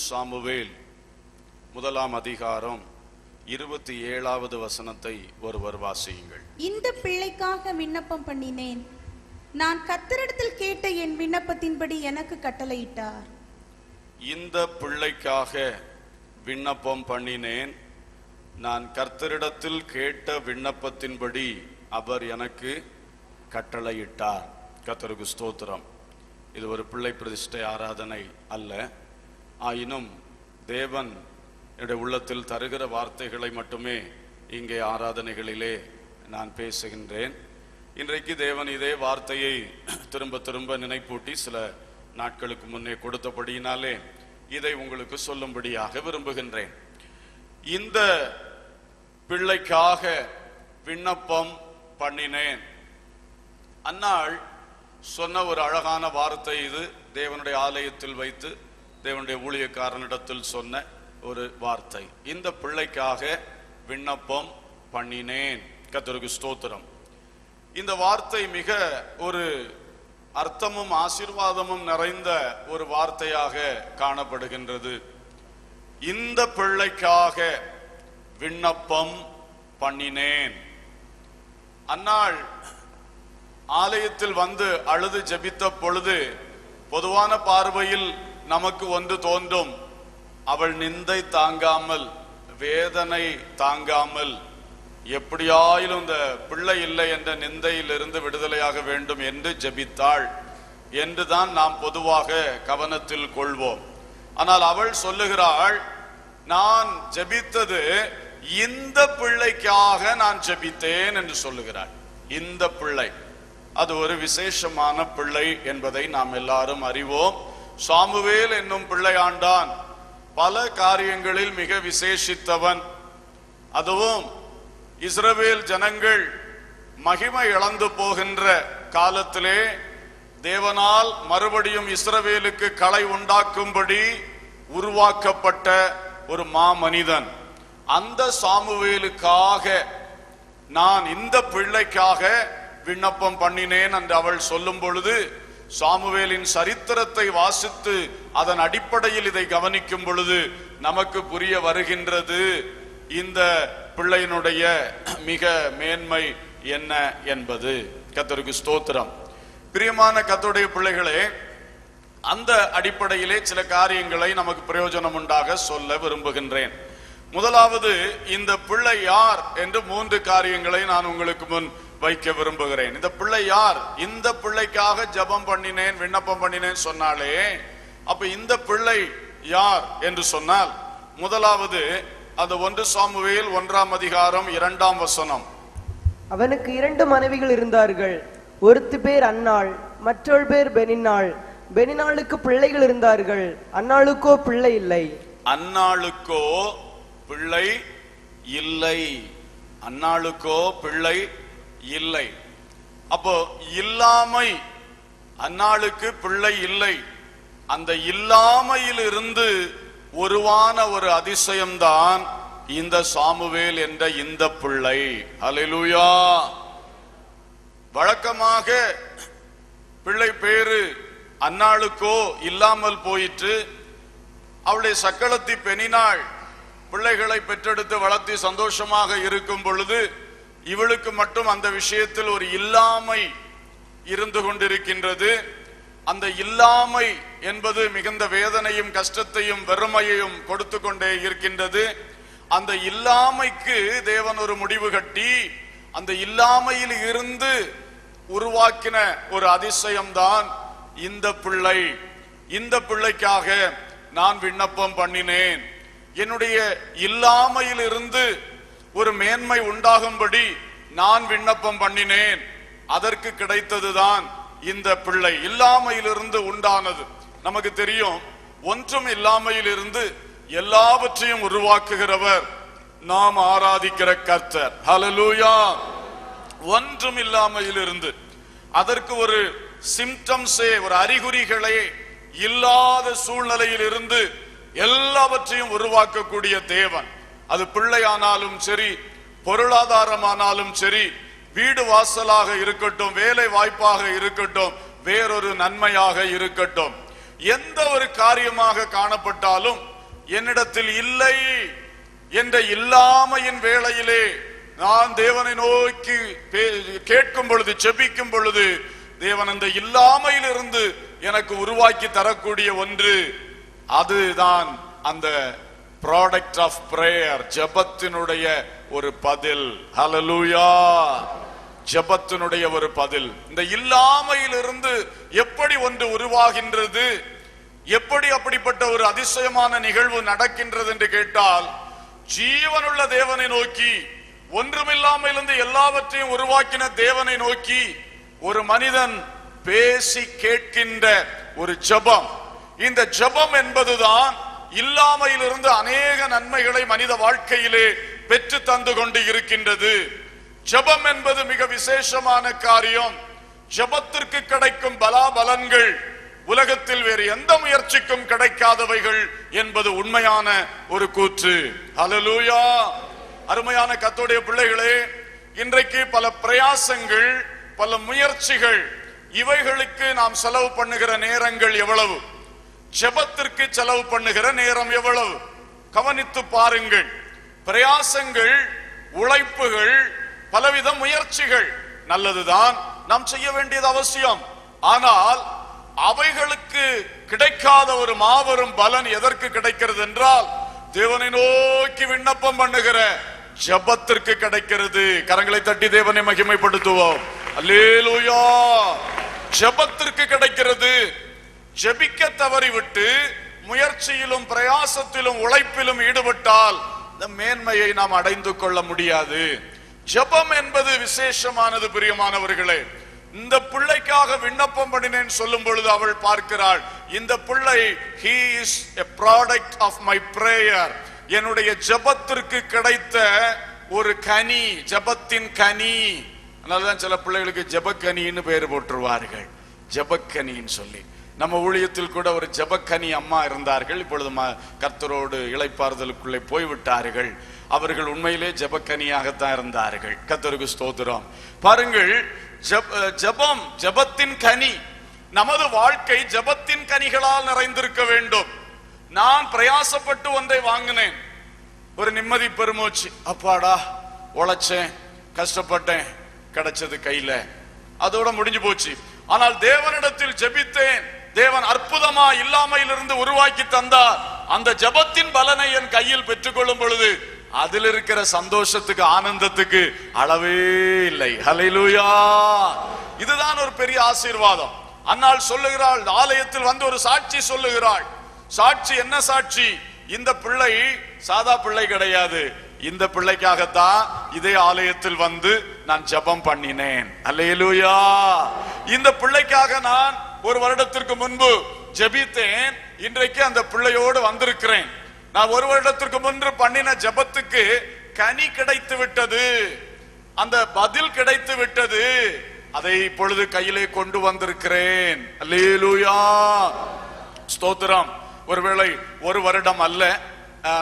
Samuel 1 அதிகாரம் 27வது வசனத்தை ஒருவர் வாசியுங்கள். இந்த பிள்ளைக்காக விண்ணப்பம் பண்ணினேன், நான் கர்த்தரிடத்தில் கேட்ட என் விண்ணப்பத்தின்படி எனக்கு கட்டளையிட்டார். இந்த பிள்ளைக்காக விண்ணப்பம் பண்ணினேன், நான் கர்த்தரிடத்தில் கேட்ட விண்ணப்பத்தின்படி அவர் எனக்கு கட்டளையிட்டார். கர்த்தருக்கு ஸ்தோத்திரம். இது ஒரு பிள்ளை பிரதிஷ்டை ஆராதனை அல்ல, ஆயினும் தேவன் என்னுடைய உள்ளத்தில் தருகிற வார்த்தைகளை மட்டுமே இங்கே ஆராதனைகளிலே நான் பேசுகின்றேன். இன்றைக்கு தேவன் இதே வார்த்தையை திரும்ப திரும்ப நினைப்பூட்டி சில நாட்களுக்கு முன்னே கொடுத்தபடியினாலே இதை உங்களுக்கு சொல்லும்படியாக விரும்புகின்றேன். இந்த பிள்ளைக்காக விண்ணப்பம் பண்ணினேன். அன்னாள் சொன்ன ஒரு அழகான வார்த்தை இது. தேவனுடைய ஆலயத்தில் வைத்து தேவனுடைய ஊழியக்காரனிடத்தில் சொன்ன ஒரு வார்த்தை. இந்த பிள்ளைக்காக விண்ணப்பம் பண்ணினேன். கர்த்தருக்கு ஸ்தோத்திரம். இந்த வார்த்தை மிக ஒரு அர்த்தமும் ஆசீர்வாதமும் நிறைந்த ஒரு வார்த்தையாக காணப்படுகின்றது. இந்த பிள்ளைக்காக விண்ணப்பம் பண்ணினேன். அன்னாள் ஆலயத்தில் வந்து அழுது ஜெபித்த பொழுது பொதுவான பார்வையில் நமக்கு ஒன்று தோன்றும். அவள் நிந்தை தாங்காமல், வேதனை தாங்காமல், எப்படியாயிலும் இந்த பிள்ளை இல்லை என்ற நிந்தையிலிருந்து விடுதலையாக வேண்டும் என்று ஜெபித்தாள் என்றுதான் நாம் பொதுவாக கவனத்தில் கொள்வோம். ஆனால் அவள் சொல்லுகிறாள், நான் ஜெபித்தது இந்த பிள்ளைக்காக நான் ஜெபித்தேன் என்று சொல்லுகிறாள். இந்த பிள்ளை அது ஒரு விசேஷமான பிள்ளை என்பதை நாம் எல்லாரும் அறிவோம். சாமுவேல் என்னும் பிள்ளையாண்டான் பல காரியங்களில் மிக விசேஷித்தவன். அதுவும் இஸ்ரவேல் ஜனங்கள் மகிமை இழந்து போகின்ற காலத்திலே தேவனால் மறுபடியும் இஸ்ரவேலுக்கு களை உண்டாக்கும்படி உருவாக்கப்பட்ட ஒரு மாமனிதன். அந்த சாமுவேலுக்காக நான் இந்த பிள்ளைக்காக விண்ணப்பம் பண்ணினேன் என்று அவள் சொல்லும் பொழுது, சாமுவேலின் சரித்திரத்தை வாசித்து அதன் அடிப்படையில் இதை கவனிக்கும் பொழுது நமக்கு புரிய வருகின்றது இந்த பிள்ளையினுடைய மிக மேன்மை என்ன என்பது. கர்த்தருக்கு ஸ்தோத்திரம். பிரியமான கர்த்தருடைய பிள்ளைகளே, அந்த அடிப்படையிலே சில காரியங்களை நமக்கு பிரயோஜனம் உண்டாக சொல்ல விரும்புகின்றேன். முதலாவது, இந்த பிள்ளை யார் என்று 3 காரியங்களை நான் உங்களுக்கு முன் வைக்க விரும்புகிறேன். இந்த பிள்ளை யார்? இந்த பிள்ளைக்காக ஜெபம் பண்ணினேன், விண்ணப்பம் பண்ணினேன் சொன்னாலே, அப்ப இந்த பிள்ளை யார் என்று சொன்னால், முதலாவது அது 1 சாமுவேல் 1 அதிகாரம் 2 வசனம். அவனுக்கு 2 மனைவிகள் இருந்தார்கள். ஒருத்தி பேர் அன்னாள், மற்றொரு பேர் பெனின்னாள். பெனின்னாளுக்கு பிள்ளைகள் இருந்தார்கள், அன்னாளுக்கோ பிள்ளை இல்லை. அன்னாளுக்கோ பிள்ளை இல்லை. அன்னாளுக்கோ பிள்ளை இல்லை. அப்போ இல்லாமை, அன்னாளுக்கு பிள்ளை இல்லை. அந்த இல்லாமையில் இருந்து உருவான ஒரு அதிசயம்தான் இந்த சாமுவேல் என்ற இந்த பிள்ளை. ஹல்லேலூயா. வழக்கமாக பிள்ளை பேரு அன்னாளுக்கோ இல்லாமல் போயிற்று. அவளுடைய சக்களத்தி பெனினாள் பிள்ளைகளை பெற்றெடுத்து வளர்த்தி சந்தோஷமாக இருக்கும் பொழுது இவளுக்கு மட்டும் அந்த விஷயத்தில் ஒரு இல்லாமை இருந்து கொண்டிருக்கின்றது. அந்த இல்லாமை என்பது மிகுந்த வேதனையும் கஷ்டத்தையும் வெறுமையையும் கொடுத்து கொண்டே இருக்கின்றது. அந்த இல்லாமைக்கு தேவன் ஒரு முடிவு கட்டி அந்த இல்லாமையில் இருந்து உருவாக்கின ஒரு அதிசயம்தான் இந்த பிள்ளை. இந்த பிள்ளைக்காக நான் விண்ணப்பம் பண்ணினேன். என்னுடைய இல்லாமையில் இருந்து ஒரு மேன்மை உண்டாகும்படி நான் விண்ணப்பம் பண்ணினேன். அதற்கு கிடைத்ததுதான் இந்த பிள்ளை. இல்லாமையிலிருந்து உண்டானது. நமக்கு தெரியும், ஒன்றும் இல்லாமையில் இருந்து எல்லாவற்றையும் உருவாக்குகிறவர் நாம் ஆராதிக்கிற கர்த்தர். ஹல்லேலூயா. ஒன்றும் இல்லாமையில் இருந்து, அதற்கு ஒரு சிம்டம்ஸே, ஒரு அறிகுறிகளே இல்லாத சூழ்நிலையில் இருந்து எல்லாவற்றையும் உருவாக்கக்கூடிய தேவன். அது பிள்ளையானாலும் சரி, பொருளாதாரமானாலும் சரி, வீடு வாசலாக இருக்கட்டும், வேலை வாய்ப்பாக இருக்கட்டும், வேறொரு நன்மையாக இருக்கட்டும், எந்த ஒரு காரியமாக காணப்பட்டாலும் என்னிடத்தில் இல்லை என்ற இல்லாமையின் வேளையிலே நான் தேவனை நோக்கி கேட்கும் பொழுது, செபிக்கும் பொழுது, தேவன் அந்த இல்லாமையிலிருந்து எனக்கு உருவாக்கி தரக்கூடிய ஒன்று, அதுதான் அந்த ப்ராடக்ட் ஆஃப் பிரேயர், ஜெபத்தினுடைய ஒரு பதில். ஹல்லேலூயா! ஜெபத்தினுடைய ஒரு பதில். இந்த இல்லாமையிலிருந்து எப்படி ஒன்று உருவாகின்றது, எப்படி அப்படிப்பட்ட ஒரு அதிசயமான நிகழ்வு நடக்கின்றது என்று கேட்டால், ஜீவனுள்ள தேவனை நோக்கி, ஒன்றுமில்லாமலிருந்து எல்லாவற்றையும் உருவாக்கின தேவனை நோக்கி ஒரு மனிதன் பேசி கேட்கின்ற ஒரு ஜெபம். இந்த ஜெபம் என்பதுதான் இல்லாமையிலிருந்து அநேக நன்மைகளை மனித வாழ்க்கையிலே பெற்று தந்து கொண்டு இருக்கின்றது. ஜெபம் என்பது மிக விசேஷமான காரியம். ஜெபத்திற்கு கிடைக்கும் பலாபலன்கள் உலகத்தில் வேறு எந்த முயற்சிக்கும் கிடைக்காதவைகள் என்பது உண்மையான ஒரு கூற்று. ஹல்லேலூயா! அருமையான கர்த்தருடைய பிள்ளைகளே, இன்றைக்கு பல பிரயாசங்கள், பல முயற்சிகள், இவைகளுக்கு நாம் செலவு பண்ணுகிற நேரங்கள் எவ்வளவு, ஜெபத்திற்கு செலவு பண்ணுகிற நேரம் எவ்வளவு, கவனித்து பாருங்கள். பிரயாசங்கள், உழைப்புகள், பலவித முயற்சிகள் நல்லதுதான், நாம் செய்ய வேண்டியது அவசியம். ஆனால் அவைகளுக்கு கிடைக்காத ஒரு மாபெரும் பலன் எதற்கு கிடைக்கிறது என்றால், தேவனை நோக்கி விண்ணப்பம் பண்ணுகிற ஜெபத்திற்கு கிடைக்கிறது. கரங்களை தட்டி தேவனை மகிமைப்படுத்துவோம். அல்லேலூயா! ஜெபத்திற்கு கிடைக்கிறது. ஜெபிக்க தவறிவிட்டு முயற்சியிலும் பிரயாசத்திலும் உழைப்பிலும் ஈடுபட்டால் இந்த மேன்மையை நாம் அடைந்து கொள்ள முடியாது. ஜெபம் என்பது விசேஷமானது. பிரியமானவர்களே, இந்த பிள்ளைக்காக விண்ணப்பம் பண்ணினேன் சொல்லும் பொழுது அவள் பார்க்கிறாள், இந்த பிள்ளை he is a product of my prayer, என்னுடைய ஜெபத்திற்கு கிடைத்த ஒரு கனி, ஜெபத்தின் கனி. அதனாலதான் சில பிள்ளைகளுக்கு ஜெபக்கனின்னு பெயர் போட்டுருவார்கள், ஜெபக்கனின்னு சொல்லி. நம்ம ஊழியத்தில் கூட ஒரு ஜெபக்கனி அம்மா இருந்தார்கள். இப்பொழுது கர்த்தரோடு இளைப்பாறுதலுக்குள்ளே போய்விட்டார்கள். அவர்கள் உண்மையிலே ஜெபக்கனியாகத்தான் இருந்தார்கள். கர்த்தருக்கு ஸ்தோத்திரம். பாருங்கள், ஜெபம், ஜெபத்தின் கனி. நமது வாழ்க்கை ஜெபத்தின் கனிகளால் நிறைந்திருக்க வேண்டும். நான் பிரயாசப்பட்டு ஒன்றை வாங்கினேன், ஒரு நிம்மதி பெருமூச்சு, அப்பாடா உழைச்சேன், கஷ்டப்பட்டேன், கிடைச்சது கையில, அதோட முடிஞ்சு போச்சு. ஆனால் தேவனிடத்தில் ஜெபித்தேன், தேவன் அற்புதமா இல்லாமையிலிருந்து உருவாக்கி தந்தார். அந்த ஜெபத்தின் பலனை என் கையில் பெற்றுக்கொள்ளும் பொழுது அதில் இருக்கிற சந்தோஷத்துக்கு, ஆனந்தத்துக்கு அளவே இல்லை. ஹல்லேலூயா! இதுதான் ஒரு பெரிய ஆசீர்வாதம். அன்னாள் சொல்லுகிறாள், ஆலயத்தில் வந்து ஒரு சாட்சி சொல்லுகிறாள். சாட்சி என்ன சாட்சி? இந்த பிள்ளை சாதா பிள்ளை கிடையாது, இந்த பிள்ளைக்காகத்தான் இதே ஆலயத்தில் வந்து நான் ஜெபம் பண்ணினேன். அல்லேலூயா! இந்த பிள்ளைக்காக நான் ஒரு வருடத்திற்கு முன்பு ஜெபித்தேன், இன்றைக்கு அந்த பிள்ளையோடு வந்திருக்கிறேன். நான் ஒரு வருடத்திற்கு முன்பு பண்ணின ஜெபத்துக்கு கனி கிடைத்து விட்டது, அந்த பதில் கிடைத்து விட்டது, அதை இப்பொழுது கையிலே கொண்டு வந்திருக்கிறேன். அல்லேலூயா! ஸ்தோத்திரம். ஒருவேளை ஒரு வருடம் அல்ல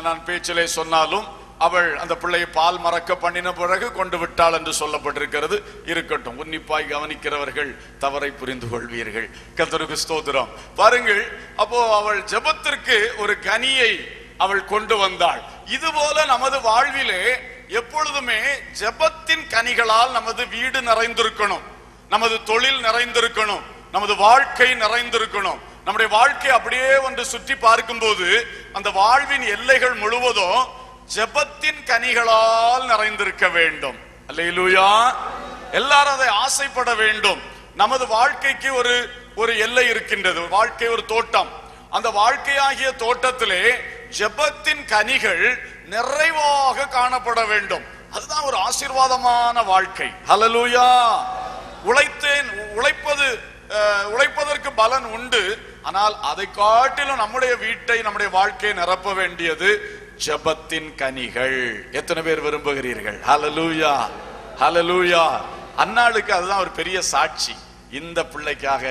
நான் பேச்சிலே சொன்னாலும், அவள் அந்த பிள்ளையை பால் மறக்க பண்ணின பிறகு கொண்டு விட்டாள் என்று சொல்லப்பட்டிருக்கிறது. இருக்கட்டும், உன்னிப்பாய் கவனிக்கிறவர்கள் தவறை புரிந்து கொள்வீர்கள். கர்த்தருக்கு ஸ்தோத்திரம். பாருங்கள், அப்போ அவள் ஜெபத்திற்கு ஒரு கனியை அவள் கொண்டு வந்தாள். இதுபோல நமது வாழ்விலே எப்பொழுதுமே ஜெபத்தின் கனிகளால் நமது வீடு நிறைந்திருக்கணும், நமது தொழில் நிறைந்திருக்கணும், நமது வாழ்க்கை நிறைந்திருக்கணும். நம்முடைய வாழ்க்கை அப்படியே ஒன்று சுற்றி பார்க்கும் போது அந்த வாழ்வின் எல்லைகள் முழுவதும் ஜெபத்தின் கனிகளால் நிறைந்திருக்க வேண்டும். அல்லேலூயா! எல்லாரும் அதை ஆசைப்பட வேண்டும். நமது வாழ்க்கைக்கு ஒரு எல்லை இருக்கின்றது, வாழ்க்கை ஒரு தோட்டம். அந்த வாழ்க்கையாகிய தோட்டத்திலே ஜெபத்தின் கனிகள் நிறைவாக காணப்பட வேண்டும். அதுதான் ஒரு ஆசீர்வாதமான வாழ்க்கை. ஹல்லேலூயா! உழைப்பதற்கு பலன் உண்டு, ஆனால் அதை காட்டிலும் நம்முடைய வீட்டை, நம்முடைய வாழ்க்கையை நிரப்ப வேண்டியது ஜெபத்தின் கனிகள். எத்தனை பேர் விரும்புகிறீர்கள்? ஹல்லேலூயா! ஹல்லேலூயா! அன்னாளுக்கு அதுதான் ஒரு பெரிய சாட்சி, இந்த பிள்ளைக்காக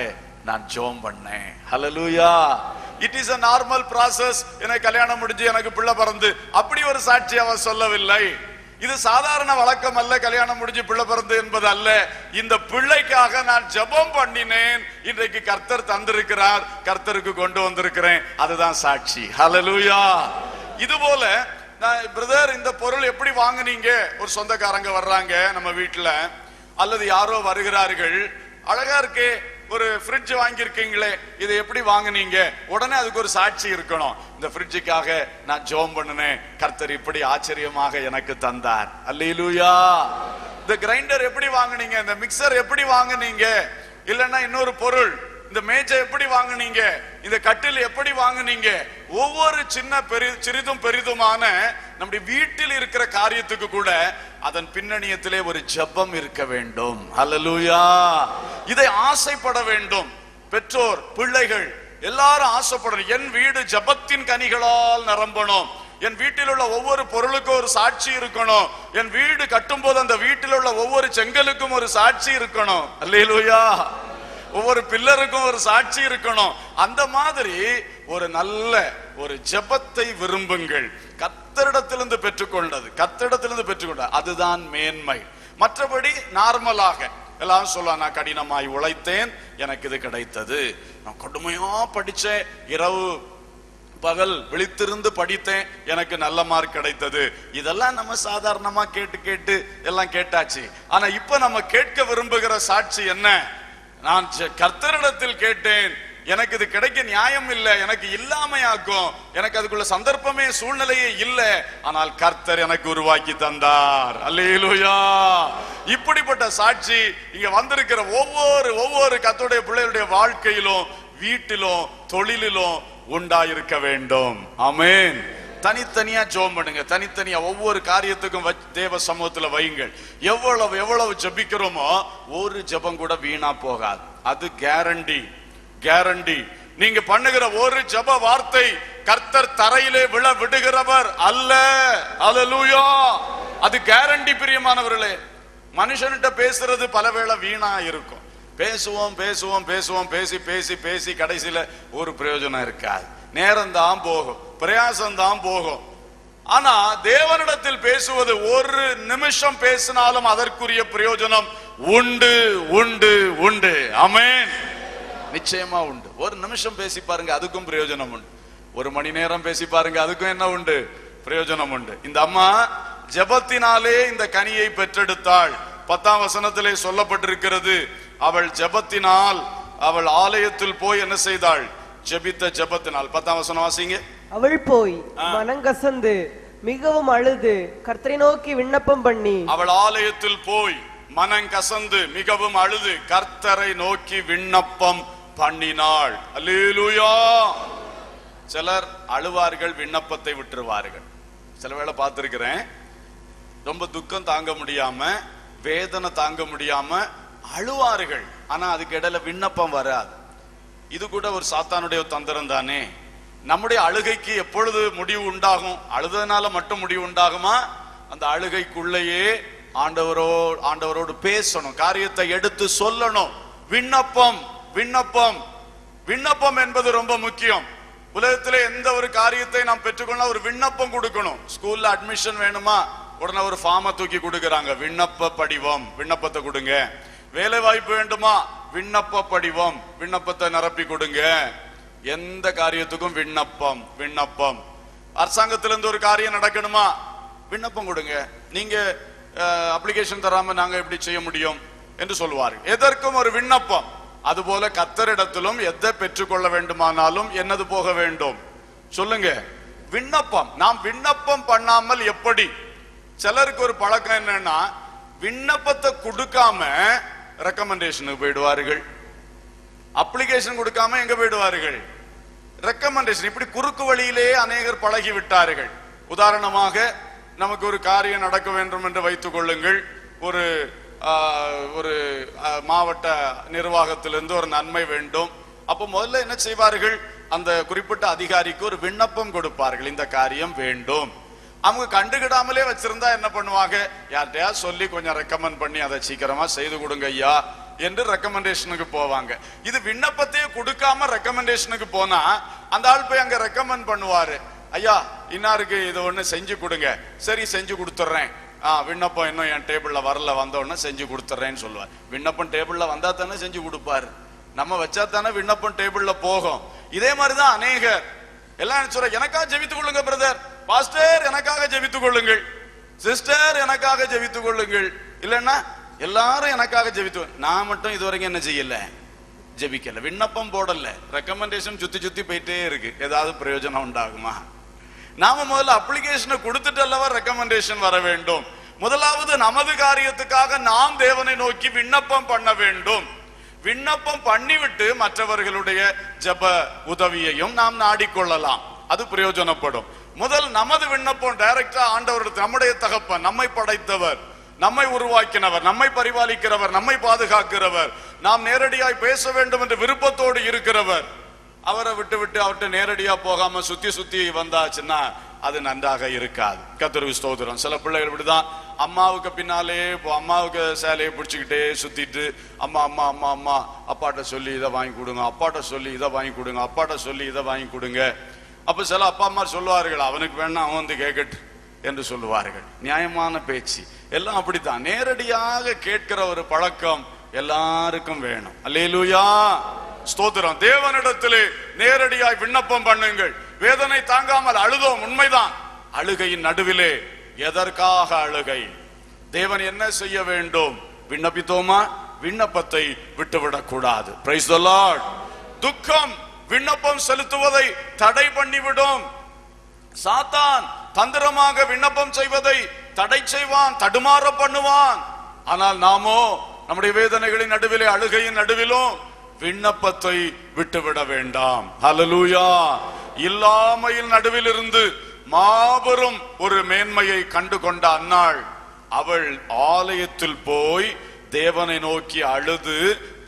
நான் ஜெபம் பண்ணேன். Hallelujah! It is a normal process. எனக்கு கல்யாணம் முடிஞ்சு எனக்கு பிள்ளை பிறந்து அப்படி ஒரு சாட்சி அவ சொல்லவில்லை. இது சாதாரண வழக்கம் அல்ல. கல்யாணம் முடிஞ்சு பிள்ளை பிறந்து என்பது அல்ல. இந்த பிள்ளைக்காக நான் ஜெபம் பண்ணினேன், இன்றைக்கு கர்த்தர் தந்திருக்கிறார், கர்த்தருக்கு கொண்டு வந்திருக்கிறேன். அதுதான் சாட்சி. ஹல்லேலூயா. இது போல பிரதர், இந்த பொருள் எப்படி வாங்குனீங்க? ஒரு சொந்தக்காரங்க வர்றாங்க நம்ம வீட்டுல, அல்லது யாரோ வருகிறார்கள், அழகா இருக்கே ஒரு ஃப்ரிட்ஜ் வாங்கியிருக்கீங்களே, இதை எப்படி வாங்குனீங்க? உடனே அதுக்கு ஒரு சாட்சி இருக்கணும். இந்த ஃப்ரிட்ஜுக்காக நான் ஜெபம் பண்ணினேன், கர்த்தர் இப்படி ஆச்சரியமாக எனக்கு தந்தார். அல்லேலூயா. இந்த கிரைண்டர் எப்படி வாங்குனீங்க? இந்த மிக்சர் எப்படி வாங்குனீங்க? இல்லைன்னா இன்னொரு பொருள், இந்த மேஜை எப்படி வாங்குனீங்க? இந்த கட்டில் எப்படி வாங்குனீங்க? ஒவ்வொரு சிறிதும் பெரிதுமான நம்முடைய வீட்டில் இருக்கிற காரியத்துக்கு கூட அதன் பின்னணியத்திலே ஒரு ஜெபம் இருக்க வேண்டும். ஹல்லேலூயா. இதை ஆசைப்பட வேண்டும். பெற்றோர், பிள்ளைகள் எல்லாரும் ஆசைப்படணும். என் வீடு ஜெபத்தின் கனிகளால் நிரம்பணும். என் வீட்டில் உள்ள ஒவ்வொரு பொருளுக்கும் ஒரு சாட்சி இருக்கணும். என் வீடு கட்டும் போது அந்த வீட்டில் உள்ள ஒவ்வொரு செங்கலுக்கும் ஒரு சாட்சி இருக்கணும். அல்லேலூயா. ஒவ்வொரு பில்லருக்கும் ஒரு சாட்சி இருக்கணும். அந்த மாதிரி ஒரு நல்ல ஒரு ஜெபத்தை விரும்புங்கள். கர்த்தரிடத்திலிருந்து பெற்றுக்கொண்டது, கர்த்தரிடத்திலிருந்து பெற்றுக்கொண்டது, அதுதான் மேன்மை. மற்றபடி நார்மலாக எல்லாரும் சொல்லலாம், நான் கடினமாய் உழைத்தேன், எனக்கு இது கிடைத்தது. நான் கடுமையா படிச்சேன், இரவு பகல் விழித்திருந்து படித்தேன், எனக்கு நல்ல மார்க் கிடைத்தது. இதெல்லாம் நம்ம சாதாரணமா கேட்டு கேட்டு எல்லாம் கேட்டாச்சு. ஆனா இப்ப நம்ம கேட்க விரும்புகிற சாட்சி என்ன? நான் கர்த்தரிடத்தில் கேட்டேன், எனக்கு இது கிடைக்க நியாயம் இல்லை, எனக்கு இல்லாமையாக்கும், எனக்கு அதுக்குள்ள சந்தர்ப்பமே சூழ்நிலையே இல்லை, ஆனால் கர்த்தர் எனக்கு உருவாக்கி தந்தார். அல்லேலூயா. இப்படிப்பட்ட சாட்சி இங்க வந்திருக்கிற ஒவ்வொரு கர்த்தருடைய பிள்ளைகளுடைய வாழ்க்கையிலும், வீட்டிலும், தொழிலிலும் உண்டாயிருக்க வேண்டும். ஆமென். தனித்தனியா ஜெபம் பண்ணுங்க. தனித்தனியா ஒவ்வொரு காரியத்துக்கும் தேவ சமூகத்துல வையுங்கள். எவ்வளவு ஜெபிக்கிறோமோ ஒரு ஜெபம் கூட வீணா போகாது. அது கேரண்டி. நீங்க பண்ணுகிற ஒரு ஜெப வார்த்தை கர்த்தர் தரையிலே விழ விடுகிறவர் அல்ல. அல்லேலூயா. அது கேரண்டி. பிரியமானவர்களே, மனுஷன்கிட்ட பேசுறது பலவேளை வீணா இருக்கும். பேசுவோம் பேசி கடைசியில ஒரு பிரயோஜனம் இருக்காது. நேரம் தான் போகும், பிரயாசம் தான் போகும். ஆனா தேவனிடத்தில் பேசுவது ஒரு நிமிஷம் பேசினாலும் அதற்குரிய பிரயோஜனம் உண்டு. ஆமென். நிச்சயமா உண்டு. ஒரு நிமிஷம் பேசி பாருங்க, அதுக்கும் பிரயோஜனம் உண்டு. ஒரு மணி நேரம் பேசி பாருங்க, அதுக்கும் என்ன உண்டு? பிரயோஜனம் உண்டு. இந்த அம்மா ஜெபத்தினாலே இந்த கனியை பெற்றெடுத்தாள். 10ஆம் வசனத்திலே சொல்லப்பட்டிருக்கிறது, அவள் ஜெபத்தினால், அவள் ஆலயத்தில் போய் என்ன செய்தாள்? ஜெபித்த ஜெபத்தினால். 10ஆம் வசனம் வாசிங்க. அவள் போய் மனங்கசந்து மிகவும் அழுது கர்த்தரை நோக்கி விண்ணப்பம் பண்ணி, அவள் ஆலயத்தில் போய் மனங்கசந்து மிகவும் அழுது கர்த்தரை நோக்கி விண்ணப்பம் பண்ணினாள். அல்லேலூயா. சிலர் அழுவார்கள், விண்ணப்பத்தை விட்டுருவார்கள். சில வேளை பார்த்திருக்கிறேன், ரொம்ப துக்கம் தாங்க முடியாம, வேதனை தாங்க முடியாம அழுவார்கள். ஆனா அதுக்கு இடையில விண்ணப்பம் வராது. இது கூட ஒரு சாத்தானுடைய தந்திரம் தானே. நம்முடைய அழுகைக்கு எப்பொழுது முடிவு உண்டாகும்? அழுதனால மட்டும் முடிவு உண்டாகுமா? அந்த அழுகைக்குள்ளேயே ஆண்டவரோடு பேசணும், காரியத்தை எடுத்து சொல்லணும். விண்ணப்பம் என்பது ரொம்ப முக்கியம். உலகத்திலே எந்த ஒரு காரியத்தை நாம் பெற்றுக்கொள்ள ஒரு விண்ணப்பம் கொடுக்கணும். ஸ்கூல்ல அட்மிஷன் வேணுமா, உடனே ஒரு ஃபார்மை தூக்கி கொடுக்கறாங்க, விண்ணப்ப படிவம், விண்ணப்பத்தை கொடுங்க. வேலை வாய்ப்பு வேண்டுமா, விண்ணப்ப படிவம், விண்ணப்பத்தை நிரப்பி கொடுங்க. எந்த காரியத்துக்கும் விண்ணப்பம். அரசாங்கத்திலிருந்து ஒரு காரியம் நடக்கணுமா, விண்ணப்பம் கொடுங்க. நீங்க அப்ளிகேஷன் தராம நாங்க எப்படி செய்ய முடியும் என்று சொல்வார்கள். எதற்கும் ஒரு விண்ணப்பம். அதுபோல கர்த்தரிடத்திலும் எதை பெற்றுக்கொள்ள வேண்டுமானாலும் என்னது போக வேண்டும் சொல்லுங்க? விண்ணப்பம். நாம் விண்ணப்பம் பண்ணாமல் எப்படி? சிலருக்கு ஒரு பழக்கம் என்னன்னா, விண்ணப்பத்தை கொடுக்காம ரெக்கமெண்டேஷனுக்கு போயிடுவார்கள், அப்ளிகேஷன் கொடுக்காம எங்க போயிடுவார்கள்? ரெக்கமெண்டேஷன். இப்படி குறுக்கு வழியிலே அநேகர் பழகி விட்டார்கள். உதாரணமாக, நமக்கு ஒரு காரியம் நடக்க வேண்டும் என்று வைத்துக் கொள்ளுங்கள். ஒரு மாவட்ட நிர்வாகத்திலிருந்து ஒரு நன்மை வேண்டும். அப்போ முதல்ல என்ன செய்வார்கள்? அந்த குறிப்பிட்ட அதிகாரிக்கு ஒரு விண்ணப்பம் கொடுப்பார்கள், இந்த காரியம் வேண்டும். அவங்க கண்டுகிடாமலே வச்சிருந்தா என்ன பண்ணுவாங்க? யார்கிட்டயா சொல்லி கொஞ்சம் ரெக்கமெண்ட் பண்ணி அதை சீக்கிரமா செய்து கொடுங்க ஐயா என்று ரெக்கமெண்டேஷனுக்கு போவாங்க. இது விண்ணப்பத்தையே கொடுக்காம ரெக்கமெண்டேஷனுக்கு போனா அந்த ஆள் போய் அங்க ரெக்கமெண்ட் பண்ணுவாரு, ஐயா இன்னாருக்கு இது ஒண்ணு செஞ்சு கொடுங்க. சரி செஞ்சு கொடுத்துறேன் விண்ணப்பம் இன்னும் என் டேபிள்ல வரல, வந்தோடனே செஞ்சு கொடுத்துறேன்னு சொல்லுவார். விண்ணப்பம் டேபிள்ல வந்தா தானே செஞ்சு கொடுப்பாரு, நம்ம வச்சா தானே விண்ணப்பம் டேபிள்ல போகும். இதே மாதிரிதான் அநேகர் எல்லாம் சொல்ற, எனக்காக ஜெபித்துக் கொள்ளுங்க பிரதர், பாஸ்டர் எனக்காக ஜெபித்துக் கொள்ளுங்கள், சிஸ்டர் எனக்காக ஜெபித்துக் கொள்ளுங்கள், இல்லைன்னா எல்லாரும் எனக்காக ஜெபித்து. நான் மட்டும் இதுவரைக்கும் என்ன செய்யல, ஜெபிக்கல, விண்ணப்பம் போடல, ரெக்கமெண்டேஷன் சுத்தி சுத்தி போயிட்டே இருக்கு. ஏதாவது பிரயோஜனம் உண்டாகுமா? நாம முதல்ல அப்ளிகேஷனை கொடுத்துட்டு அல்லவா ரெக்கமெண்டேஷன் வர வேண்டும். முதலாவது நமது காரியத்துக்காக நாம் தேவனை நோக்கி விண்ணப்பம் பண்ண வேண்டும். விண்ணப்பம் பண்ணிவிட்டு மற்றவர்களுடைய ஜெப உதவியையும் நாம் நாடிக்கொள்ளலாம், அது பிரயோஜனப்படும். முதல் நமது விண்ணப்பம் டைரக்டா ஆண்டவருக்கு, நம்முடைய தகப்பன், நம்மை படைத்தவர், நம்மை உருவாக்கினவர், நம்மை பரிபாலிக்கிறவர், நம்மை பாதுகாக்கிறவர், நாம் நேரடியாய் பேச வேண்டும் என்ற விருப்பத்தோடு இருக்கிறவர், அவரை விட்டு விட்டு அவர்கிட்ட நேரடியா போகாம சுத்தி சுத்தி வந்தாச்சுன்னா அது நன்றாக இருக்காது. கர்த்தருக்கு ஸ்தோத்திரம். சில பிள்ளைகள் இப்படிதான் அம்மாவுக்கு பின்னாலே அம்மாவுக்கு சேலையை பிடிச்சுக்கிட்டே சுத்திட்டு அம்மா அம்மா அம்மா அம்மா அப்பாட்ட சொல்லி இதை வாங்கி கொடுங்க, அப்பாட்ட சொல்லி இதை வாங்கி கொடுங்க, அப்பாட்ட சொல்லி இதை வாங்கி கொடுங்க. அப்ப சில அப்பா அம்மா சொல்லுவார்கள், அவனுக்கு வேணா அவன் வந்து கேட்கட்டு என்று சொல்லுவார்கள். நியாயமான பேச்சு. எல்லாம் அப்படித்தான், நேரடியாக கேட்கிற ஒரு பழக்கம் எல்லாருக்கும் வேணும். அல்லேலூயா, ஸ்தோத்திரம். தேவனிடத்திலே நேரடியாய் விண்ணப்பம் பண்ணுங்கள். வேதனை தாங்காமல் அழுதோம், உண்மைதான். அழுகையின் நடுவிலே எதற்காக அழுகை? தேவன் என்ன செய்ய வேண்டும்? விண்ணப்பித்தோமா? விண்ணப்பத்தை விட்டுவிடக் கூடாது. Praise the Lord. துக்கம் விண்ணப்பம் செலுத்துவதை தடை பண்ணிவிடும். சாத்தான் தந்திரமாக விண்ணப்பம் செய்வதை தடை செய்வான், தடுமாற பண்ணுவான். ஆனால் நாமோ நம்முடைய வேதனைகளின் நடுவிலே, அழுகையின் நடுவிலும் விண்ணப்பத்தை விட்டுவிட வேண்டாம். ஹல்லேலூயா. இல்லாமையின் நடுவில் இருந்து மாபெரும் ஒரு மேன்மையை கண்டு கொண்ட அன்னாள், அவள் ஆலயத்தில் போய் தேவனை நோக்கி அழுது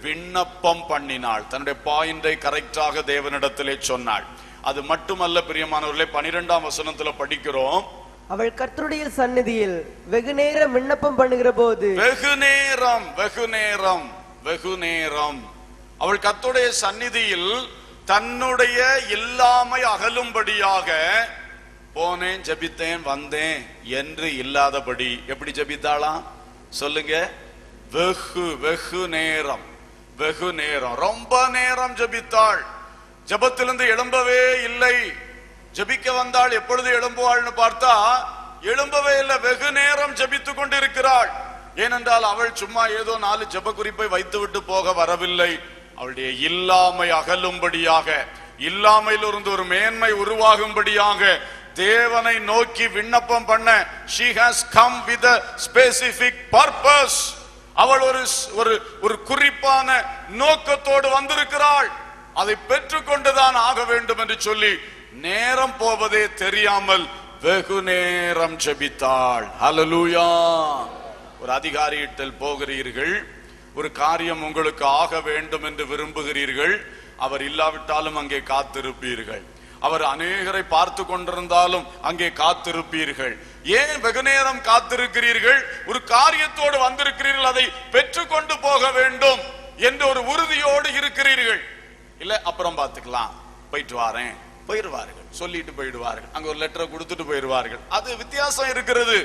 விண்ணப்பம் பண்ணினாள். தன்னுடைய பாயிண்டை கரெக்டாக தேவனிடத்திலே சொன்னாள். அது மட்டுமல்ல பிரியமானவர்களே, 12ஆம் வசனத்துல படிக்கிறோம், அவள் கர்த்தருடைய சந்நிதியில் வெகு நேரம் விண்ணப்பம் பண்ணுகிற போது, வெகு நேரம் அவள் கர்த்தருடைய சந்நிதியில் தன்னுடைய இல்லாமை அகலும்படியாக போனேன், ஜெபித்தேன், வந்தேன் என்று இல்லாதபடி எப்படி ஜெபித்தாளாம் சொல்லுங்க? வெகு நேரம் ரொம்ப நேரம் ஜெபித்தாள். ஜெபத்திலிருந்து எழும்பவே இல்லை. ஜெபிக்க வந்தாள், எப்பொழுது எழும்புவாள்னு பார்த்தா எழும்பவே இல்லை. வெகு நேரம் ஜெபித்துக் கொண்டிருக்கிறாள். ஏனென்றால் அவள் சும்மா ஏதோ 4 ஜெப குறிப்பை வைத்துவிட்டு போக வரவில்லை. அவளுடைய இல்லாமை அகலும்படியாக, இல்லாமையிலிருந்து ஒரு மேன்மை உருவாகும்படியாக தேவனை நோக்கி விண்ணப்பம் பண்ண she has come with a specific purpose. அவள் ஒரு குறிப்பான நோக்கத்தோடு வந்திருக்கிறாள். அதை பெற்றுக்கொண்டுதான் ஆக வேண்டும் என்று சொல்லி நேரம் போவதே தெரியாமல் வெகு நேரம் ஜெபித்தாள். ஹல்லேலூயா. ஒரு அதிகாரியிடத்தில் போகிறீர்கள், ஒரு காரியம் உங்களுக்கு ஆக வேண்டும் என்று விரும்புகிறீர்கள். அவர் இல்லாவிட்டாலும் அங்கே காத்திருப்பீர்கள். அவர் அநேகரை பார்த்து கொண்டிருந்தாலும் அங்கே காத்திருப்பீர்கள். ஏன் வெகு நேரம் காத்திருக்கிறீர்கள்? ஒரு காரியத்தோடு வந்திருக்கிறீர்கள், அதை பெற்றுக்கொண்டு போக வேண்டும் என்று ஒரு உறுதியோடு இருக்கிறீர்கள். இல்ல அப்புறம் பார்த்துக்கலாம், போயிட்டு வாரேன், போயிடுவார்கள், சொல்லிட்டு போயிடுவார்கள். அங்க ஒரு லெட்டரை கொடுத்துட்டு போயிடுவார்கள். அது வித்தியாசம் இருக்கிறது.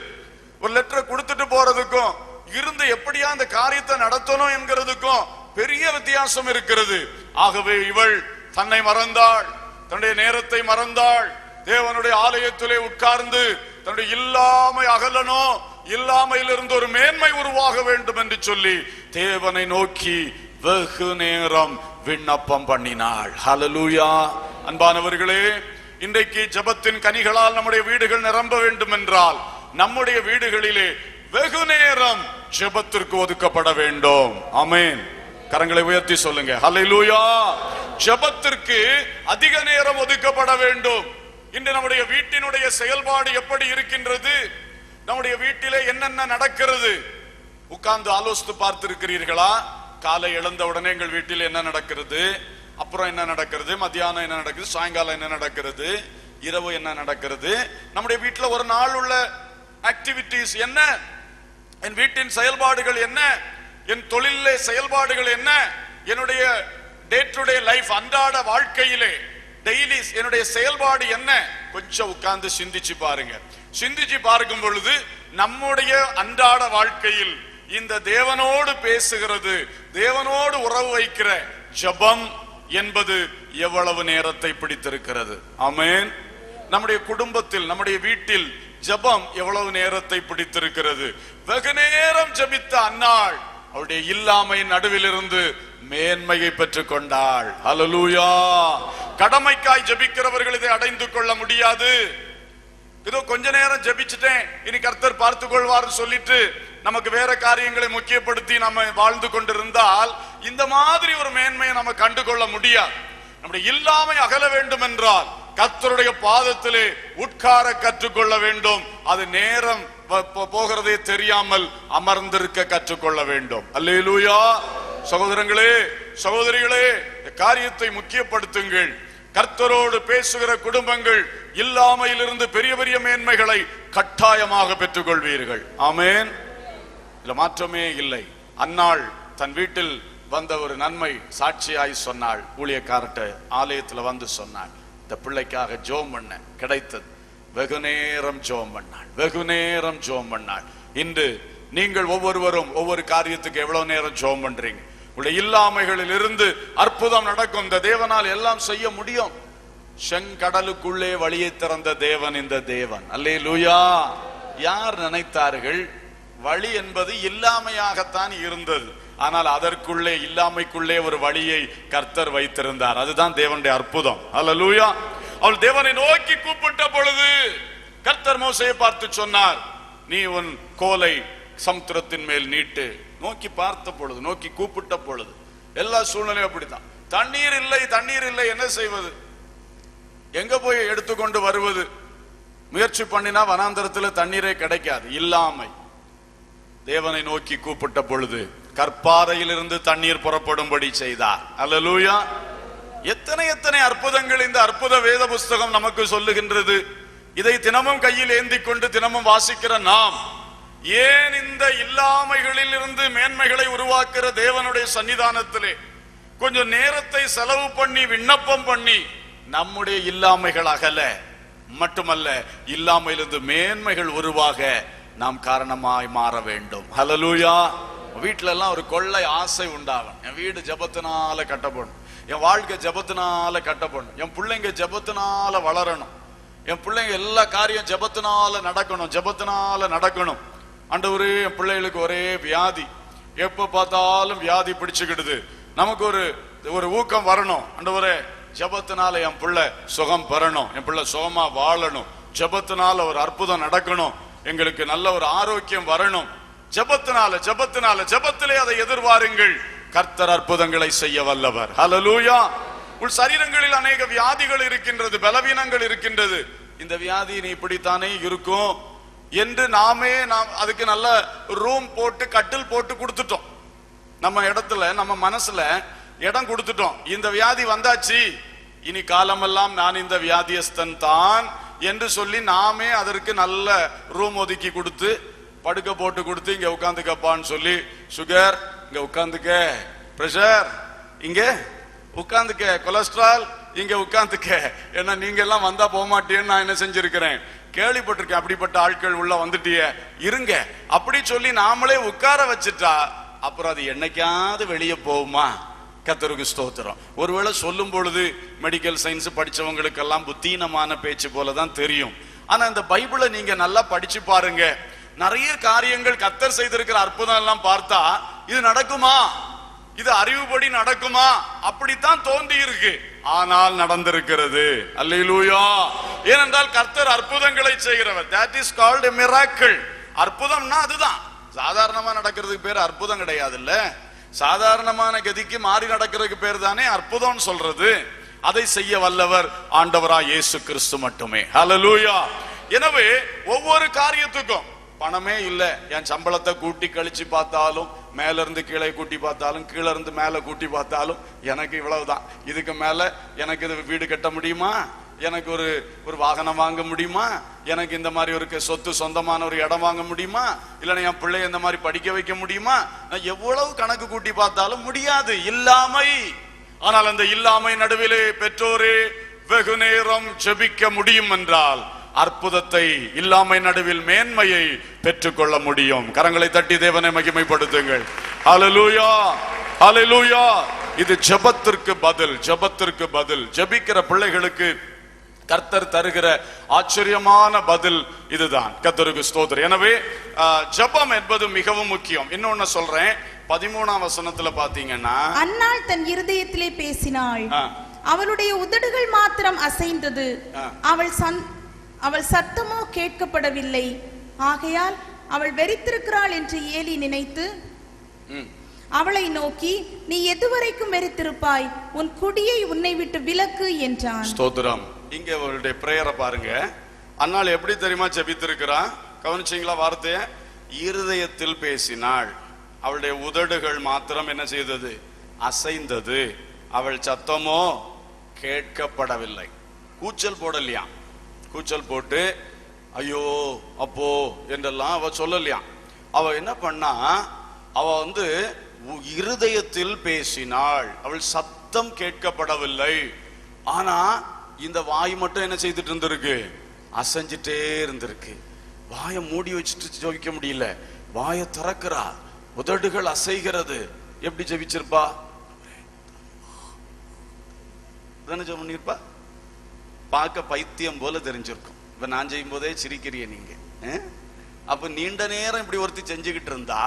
ஒரு லெட்டரை கொடுத்துட்டு போறதுக்கும் இருந்து எப்படியா அந்த காரியத்தை நடத்தணும் என்கிறதுக்கும் பெரிய வித்தியாசம் இருக்கிறது. ஆகவே இவள் தன்னை மறந்தாள், தன்னுடைய நேரத்தை மறந்தாள். தேவனுடைய ஆலயத்திலே உட்கார்ந்து தன்னுடைய இல்லாமை அகலணும், இல்லாமையிலிருந்து ஒரு மேன்மை உருவாக வேண்டும் என்று சொல்லி தேவனை நோக்கி வெகு நேரம் விண்ணப்பம் பண்ணினாள். ஹல்லேலூயா. அன்பானவர்களே, இன்றைக்கு ஜெபத்தின் கனிகளால் நம்முடைய வீடுகள் நிரம்ப வேண்டும் என்றால் நம்முடைய வீடுகளிலே வெகு நேரம் ஜெபத்திற்கு ஒதுக்கப்பட வேண்டும். ஆமென். கரங்களை உயர்த்தி சொல்லுங்க ஹல்லேலூயா. ஜெபத்திற்கு அதிக நேரம் ஒதுக்கப்பட வேண்டும். இன்று நம்முடைய வீட்டினுடைய செயல்பாடு எப்படி இருக்கின்றது? நம்முடைய வீட்டிலே என்னென்ன நடக்கிறது? உட்கார்ந்து ஆலோசித்து பார்த்திருக்கிறீர்களா? காலை எழுந்த உடனே எங்கள் வீட்டில் என்ன நடக்கிறது, அப்புறம் என்ன நடக்கிறது, மத்தியானம் என்ன நடக்குது, சாயங்காலம் என்ன நடக்கிறது, இரவு என்ன நடக்கிறது, நம்முடைய வீட்டில் ஒரு நாள் உள்ள ஆக்டிவிட்டிஸ் என்ன, என் வீட்டின் செயல்பாடுகள் என்ன, என் தொழிலே செயல்பாடுகள் என்ன, என்னுடைய டே டு டே லைஃப் அன்றாட வாழ்க்கையிலே டெய்லி என்னுடைய செயல்பாடு என்ன? கொஞ்சம் உட்கார்ந்து சிந்திச்சு பாருங்க. சிந்திச்சு பார்க்கும் பொழுது நம்முடைய அன்றாட வாழ்க்கையில் இந்த தேவனோடு பேசுகிறது, தேவனோடு உறவு வைக்கிற ஜெபம் என்பது எவ்வளவு நேரத்தை பிடித்திருக்கிறது? ஆமென். நம்முடைய குடும்பத்தில், நம்முடைய வீட்டில் ஜெபம் எவ்வளவு நேரத்தை பிடித்திருக்கிறது? வெகு நேரம் ஜெபித்த அன்னாள் அவருடைய இல்லாமை நடுவிலிருந்து மேன்மையை பெற்றுக் கொண்டாள். ஹல்லேலூயா. கடமைக்காய் ஜெபிக்கிறவர்கள் இதை அடைந்து கொள்ள முடியாது. இதோ கொஞ்ச நேரம் ஜெபிச்சுட்டேன், இனி கர்த்தர் பார்த்து கொள்வார் சொல்லிட்டு நமக்கு வேற காரியங்களை முக்கியப்படுத்தி நம்ம வாழ்ந்து கொண்டிருந்தால் இந்த மாதிரி ஒரு மேன்மையை நம்ம கண்டுகொள்ள முடியாது. நம்முடைய இல்லாமை அகல வேண்டும் என்றால் கர்த்தருடைய பாதத்திலே உட்கார கற்றுக்கொள்ள வேண்டும். அது நேரம் போகிறதே தெரியாமல் அமர்ந்திருக்க கற்றுக்கொள்ள வேண்டும். அல்லேலூயா. சகோதரங்களே, சகோதரிகளே, காரியத்தை முக்கியப்படுத்துங்கள். கர்த்தரோடு பேசுகிற குடும்பங்கள் இல்லாமையிலிருந்து பெரிய பெரிய மேன்மைகளை கட்டாயமாக பெற்றுக் கொள்வீர்கள். ஆமென். இதுல மாற்றமே இல்லை. அன்னாள் தன் வீட்டில் வந்த ஒரு நன்மை சாட்சியாய் சொன்னாள். ஊழியக்காரட்ட ஆலயத்துல வந்து சொன்னாள், இந்த பிள்ளைக்காக ஜெபம் பண்ண கிடைத்தது. வெகு நேரம் ஜெபம் பண்ணாள், வெகு நேரம் ஜெபம் பண்ணாள். இன்று நீங்கள் ஒவ்வொருவரும் ஒவ்வொரு காரியத்துக்கு எவ்வளவு நேரம் ஜெபம் பண்றீங்க? உங்களுடைய இல்லாமைகளில் இருந்து அற்புதம் நடக்கும். இந்த தேவனால் எல்லாம் செய்ய முடியும். செங்கடலுக்குள்ளே வழியை திறந்த தேவன் இந்த தேவன். அல்லேலூயா. யார் நினைத்தார்கள் வழி என்பது இல்லாமையாகத்தான் இருந்தது, ஆனால் அதற்குள்ளே இல்லாமைக்குள்ளே ஒரு வழியை கர்த்தர் வைத்திருந்தார். அதுதான் தேவனுடைய அற்புதம். அல்லேலூயா. அவள் தேவனை நோக்கி கூப்பிட்ட பொழுது கர்த்தர் மோசேயை பார்த்து சொன்னார், நீ உன் கோலை சமுத்திரத்தின் மேல் நீட்டு. நோக்கி பார்த்த பொழுது, நோக்கி கூப்பிட்ட பொழுது, எல்லா சூழ்நிலையும் அப்படித்தான். தண்ணீர் இல்லை, தண்ணீர் இல்லை, என்ன செய்வது? எங்க போய் எடுத்துக்கொண்டு வருவது? முயற்சி பண்ணினா வனாந்தரத்தில் தண்ணீரே கிடைக்காது. இல்லாமை. தேவனை நோக்கி கூப்பிட்ட பொழுது கற்பாறையிலிருந்து தண்ணீர் புறப்படும்படி செய்தார். அல்லேலூயா. எத்தனை எத்தனை அற்புதங்கள் இந்த அற்புத வேத புஸ்தகம் நமக்கு சொல்லுகின்றது. இதை தினமும் கையில் ஏந்தி கொண்டு தினமும் வாசிக்கிற நாம் ஏன் இந்த இல்லாமைகளில் இருந்து மேன்மைகளை உருவாக்குற தேவனுடைய சன்னிதானத்திலே கொஞ்சம் நேரத்தை செலவு பண்ணி விண்ணப்பம் பண்ணி நம்முடைய இல்லாமைகள் அகல மட்டுமல்ல, இல்லாமையிலிருந்து மேன்மைகள் உருவாக நாம் காரணமாய் மாற வேண்டும். ஹல்லேலூயா. வீட்டுல எல்லாம் ஒரு கொள்ளை ஆசை உண்டாகும். என் வீடு ஜெபத்தினால கட்டப்படும், என் வாழ்க்கை ஜெபத்தினால கட்டப்படும், என் பிள்ளைங்க ஜெபத்தினால வளரணும், என் பிள்ளைங்க எல்லா காரியம் ஜெபத்தினால நடக்கணும், ஜெபத்தினால நடக்கணும். ஆண்டவரே, என் பிள்ளைகளுக்கு ஒரே வியாதி, எப்ப பார்த்தாலும் வியாதி பிடிச்சுக்கிடுது, நமக்கு ஒரு ஊக்கம் வரணும். ஆண்டவரே, ஜெபத்தினால என் பிள்ளை சுகம் பெறணும், என் பிள்ளை சுகமா வாழணும், ஜெபத்தினால ஒரு அற்புதம் நடக்கணும், எங்களுக்கு நல்ல ஒரு ஆரோக்கியம் வரணும். ஜெபத்தினால ஜெபத்தினால ஜெபத்திலே அதை எதிர்பாருங்கள். கர்த்தர் அற்புதங்களை செய்ய வல்லவர். ஹல்லேலூயா. உள் சரீரங்களில் அநேக வியாதிகள் இருக்கின்றது, பலவீனங்கள் இருக்கின்றது. இந்த வியாதி நீ இப்படித்தானே இருக்கும் என்று நாம் அதுக்கு நல்ல ரூம் போட்டு கட்டில் போட்டு கொடுத்துட்டோம். நம்ம இடத்துல, நம்ம மனசுல இடம் கொடுத்துட்டோம். இந்த வியாதி வந்தாச்சு, இனி காலமெல்லாம் நான் இந்த வியாதியஸ்தன் தான் என்று சொல்லி நாமே அதற்கு நல்ல ரூம் ஒதுக்கி கொடுத்து படுக்க போட்டு கொடுத்து இங்க உட்காந்துக்கப்பான்னு சொல்லி, சுகர் இங்க உட்காந்துக்க, பிரஷர் இங்க உட்காந்துக்க, கொலஸ்ட்ரால் இங்க உட்காந்துக்க, ஏன்னா நீங்க எல்லாம் வந்தா போக மாட்டேன்னு நான் என்ன செஞ்சிருக்கிறேன், கேள்விப்பட்டிருக்கேன். அப்படிப்பட்ட ஆட்கள் உள்ள வந்துட்டிய இருங்க அப்படி சொல்லி நாமளே உட்கார வச்சுட்டா அப்புறம் அது என்னைக்காவது வெளியே போகுமா? கர்த்தருக்கு ஸ்தோத்திரம். ஒருவேளை சொல்லும் பொழுது மெடிக்கல் சயின்ஸ் படிச்சவங்களுக்கெல்லாம் புத்தீனமான பேச்சு போலதான் தெரியும். ஆனா இந்த பைபிளை நீங்க நல்லா படிச்சு பாருங்க. நிறைய காரியங்கள் கர்த்தர் செய்திருக்கிற அற்புதம் எல்லாம் பார்த்தா இது நடக்குமா, இது அறிவுபடி நடக்குமா, அப்படித்தான் தோன்றி இருக்கு. ஆனால் நடந்திருக்கிறது. அல்லேலூயா. ஏனென்றால் கர்த்தர் அற்புதங்களை செய்கிறவர். that is called a miracle. அற்புதம்னா அதுதான். சாதாரணமா நடக்கிறதுக்கு பேர் அற்புதம் கிடையாது. இல்ல, சாதாரணமான கதிக்கு மாறி நடக்கிறதுக்கு பேர் தானே அற்புதம் சொல்றது. அதை செய்ய வல்லவர் ஆண்டவராய் இயேசு கிறிஸ்து மட்டுமே. ஹல்லேலூயா. எனவே ஒவ்வொரு காரியத்துக்கும் பணமே இல்ல, என் சம்பளத்தை கூட்டி கழிச்சு பார்த்தாலும், மேல இருந்து கீழே கூட்டி பார்த்தாலும், கீழே இருந்து மேல கூட்டி பார்த்தாலும் எனக்கு இவ்வளவுதான், இதுக்கு மேல எனக்கு இது வீடு கட்ட முடியுமா, எனக்கு ஒரு வாகனம் வாங்க முடியுமா, எனக்கு இந்த மாதிரி ஒரு சொத்து சொந்தமான ஒரு இடம் வாங்க முடியுமா, இல்லைன்னா என் பிள்ளைய இந்த மாதிரி படிக்க வைக்க முடியுமா, நான் எவ்வளவு கணக்கு கூட்டி பார்த்தாலும் முடியாது. இல்லாமை. ஆனால் அந்த இல்லாமை நடுவிலே பெற்றோரே வெகு நேரம் ஜெபிக்க முடியும் என்றால் அற்புதத்தை, இல்லாமை நடுவில் மேன்மையை பெற்றுக்கொள்ள முடியும். கரங்களை தட்டி தேவனை மகிமைப்படுத்துங்கள். ஹல்லேலூயா, ஹல்லேலூயா. இது ஜெபத்திற்கு பதில், ஜெபத்திற்கு பதில். ஜெபிக்கிற பிள்ளைகளுக்கு கர்த்தர் தருகிற ஆச்சரியமான பதில் இதுதான். கர்த்தருக்கு ஸ்தோத்திரம். எனவே ஜெபம் என்பது மிகவும் முக்கியம். இன்னொன்னு சொல்றேன், 13ஆம் வசனத்துல பாத்தீங்கன்னா, அன்னாள் தன் இருதயத்திலே பேசினாள், அவளுடைய உதடுகள் மாத்திரம் அசைந்தது, அவள் சத்தமோ கேட்கப்படவில்லை. ஆகையால் அவள் வெறித்திருக்கிறாள் என்று ஏலி நினைத்து அவளை நோக்கி, நீ எதுவரைக்கும் வெறித்திருப்பாய்? உன் குடியை உன்னை விட்டு விலக்கு என்றான். ஸ்தோத்திரம். இங்க அவளுடைய பிரேயரை பாருங்க. அன்னாள் எப்படி தெரியுமா ஜெபித்திருக்கிறான்? கவனிச்சீங்களா வார்த்தைய? இருதயத்தில் பேசினாள், அவளுடைய உதடுகள் மாத்திரம் என்ன செய்தது? அசைந்தது, அவள் சத்தமோ கேட்கப்படவில்லை. கூச்சல் போடலையா? கூச்சல் போட்டு ஐயோ அப்போ என்றெல்லாம் அவ சொல்லலையா? அவ என்ன பண்ணா? அவ இருதயத்தில் பேசினாள், அவள் சத்தம் கேட்கப்படவில்லை. ஆனா இந்த வாய் மட்டும் என்ன செய்துட்டு இருந்திருக்கு? அசைஞ்சிட்டே இருந்திருக்கு. வாயை மூடி வச்சுட்டு ஜெபிக்க முடியல, வாயை திறக்கிறா, உதடுகள் அசைகிறது. எப்படி ஜெபிச்சிருப்பா? ஜெபம் பண்ணிருப்பா. பார்க்க பைத்தியம் போல தெரிஞ்சிருக்கும். இப்ப நான் செய்யும் போதே சிரிக்கிறிய நீங்க. அப்ப நீண்ட நேரம் இப்படி ஒருத்தி செஞ்சுக்கிட்டு இருந்தா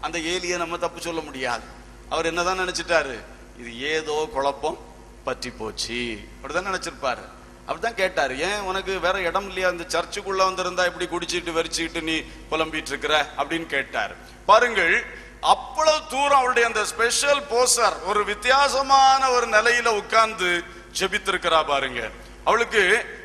அந்த ஏலிய நம்ம தப்பு சொல்ல முடியாது. அவர் என்னதான் நினைச்சிட்டாரு? இது ஏதோ குழப்பம் பற்றி போச்சு அப்படிதான் நினைச்சிருப்பாரு. அப்படிதான் கேட்டாரு, ஏன் உனக்கு வேற இடம் இல்லையா? இந்த சர்ச்சுக்குள்ள வந்திருந்தா இப்படி குடிச்சிட்டு வெறிச்சுக்கிட்டு நீ புலம்பிட்டு இருக்கிற அப்படின்னு கேட்டாரு. பாருங்கள், அவ்வளவு தூரம் அவளுடைய அந்த ஸ்பெஷல் போசர் ஒரு வித்தியாசமான ஒரு நிலையில உட்கார்ந்து ஜெபித்திருக்கிறா பாருங்க. அவளுக்கு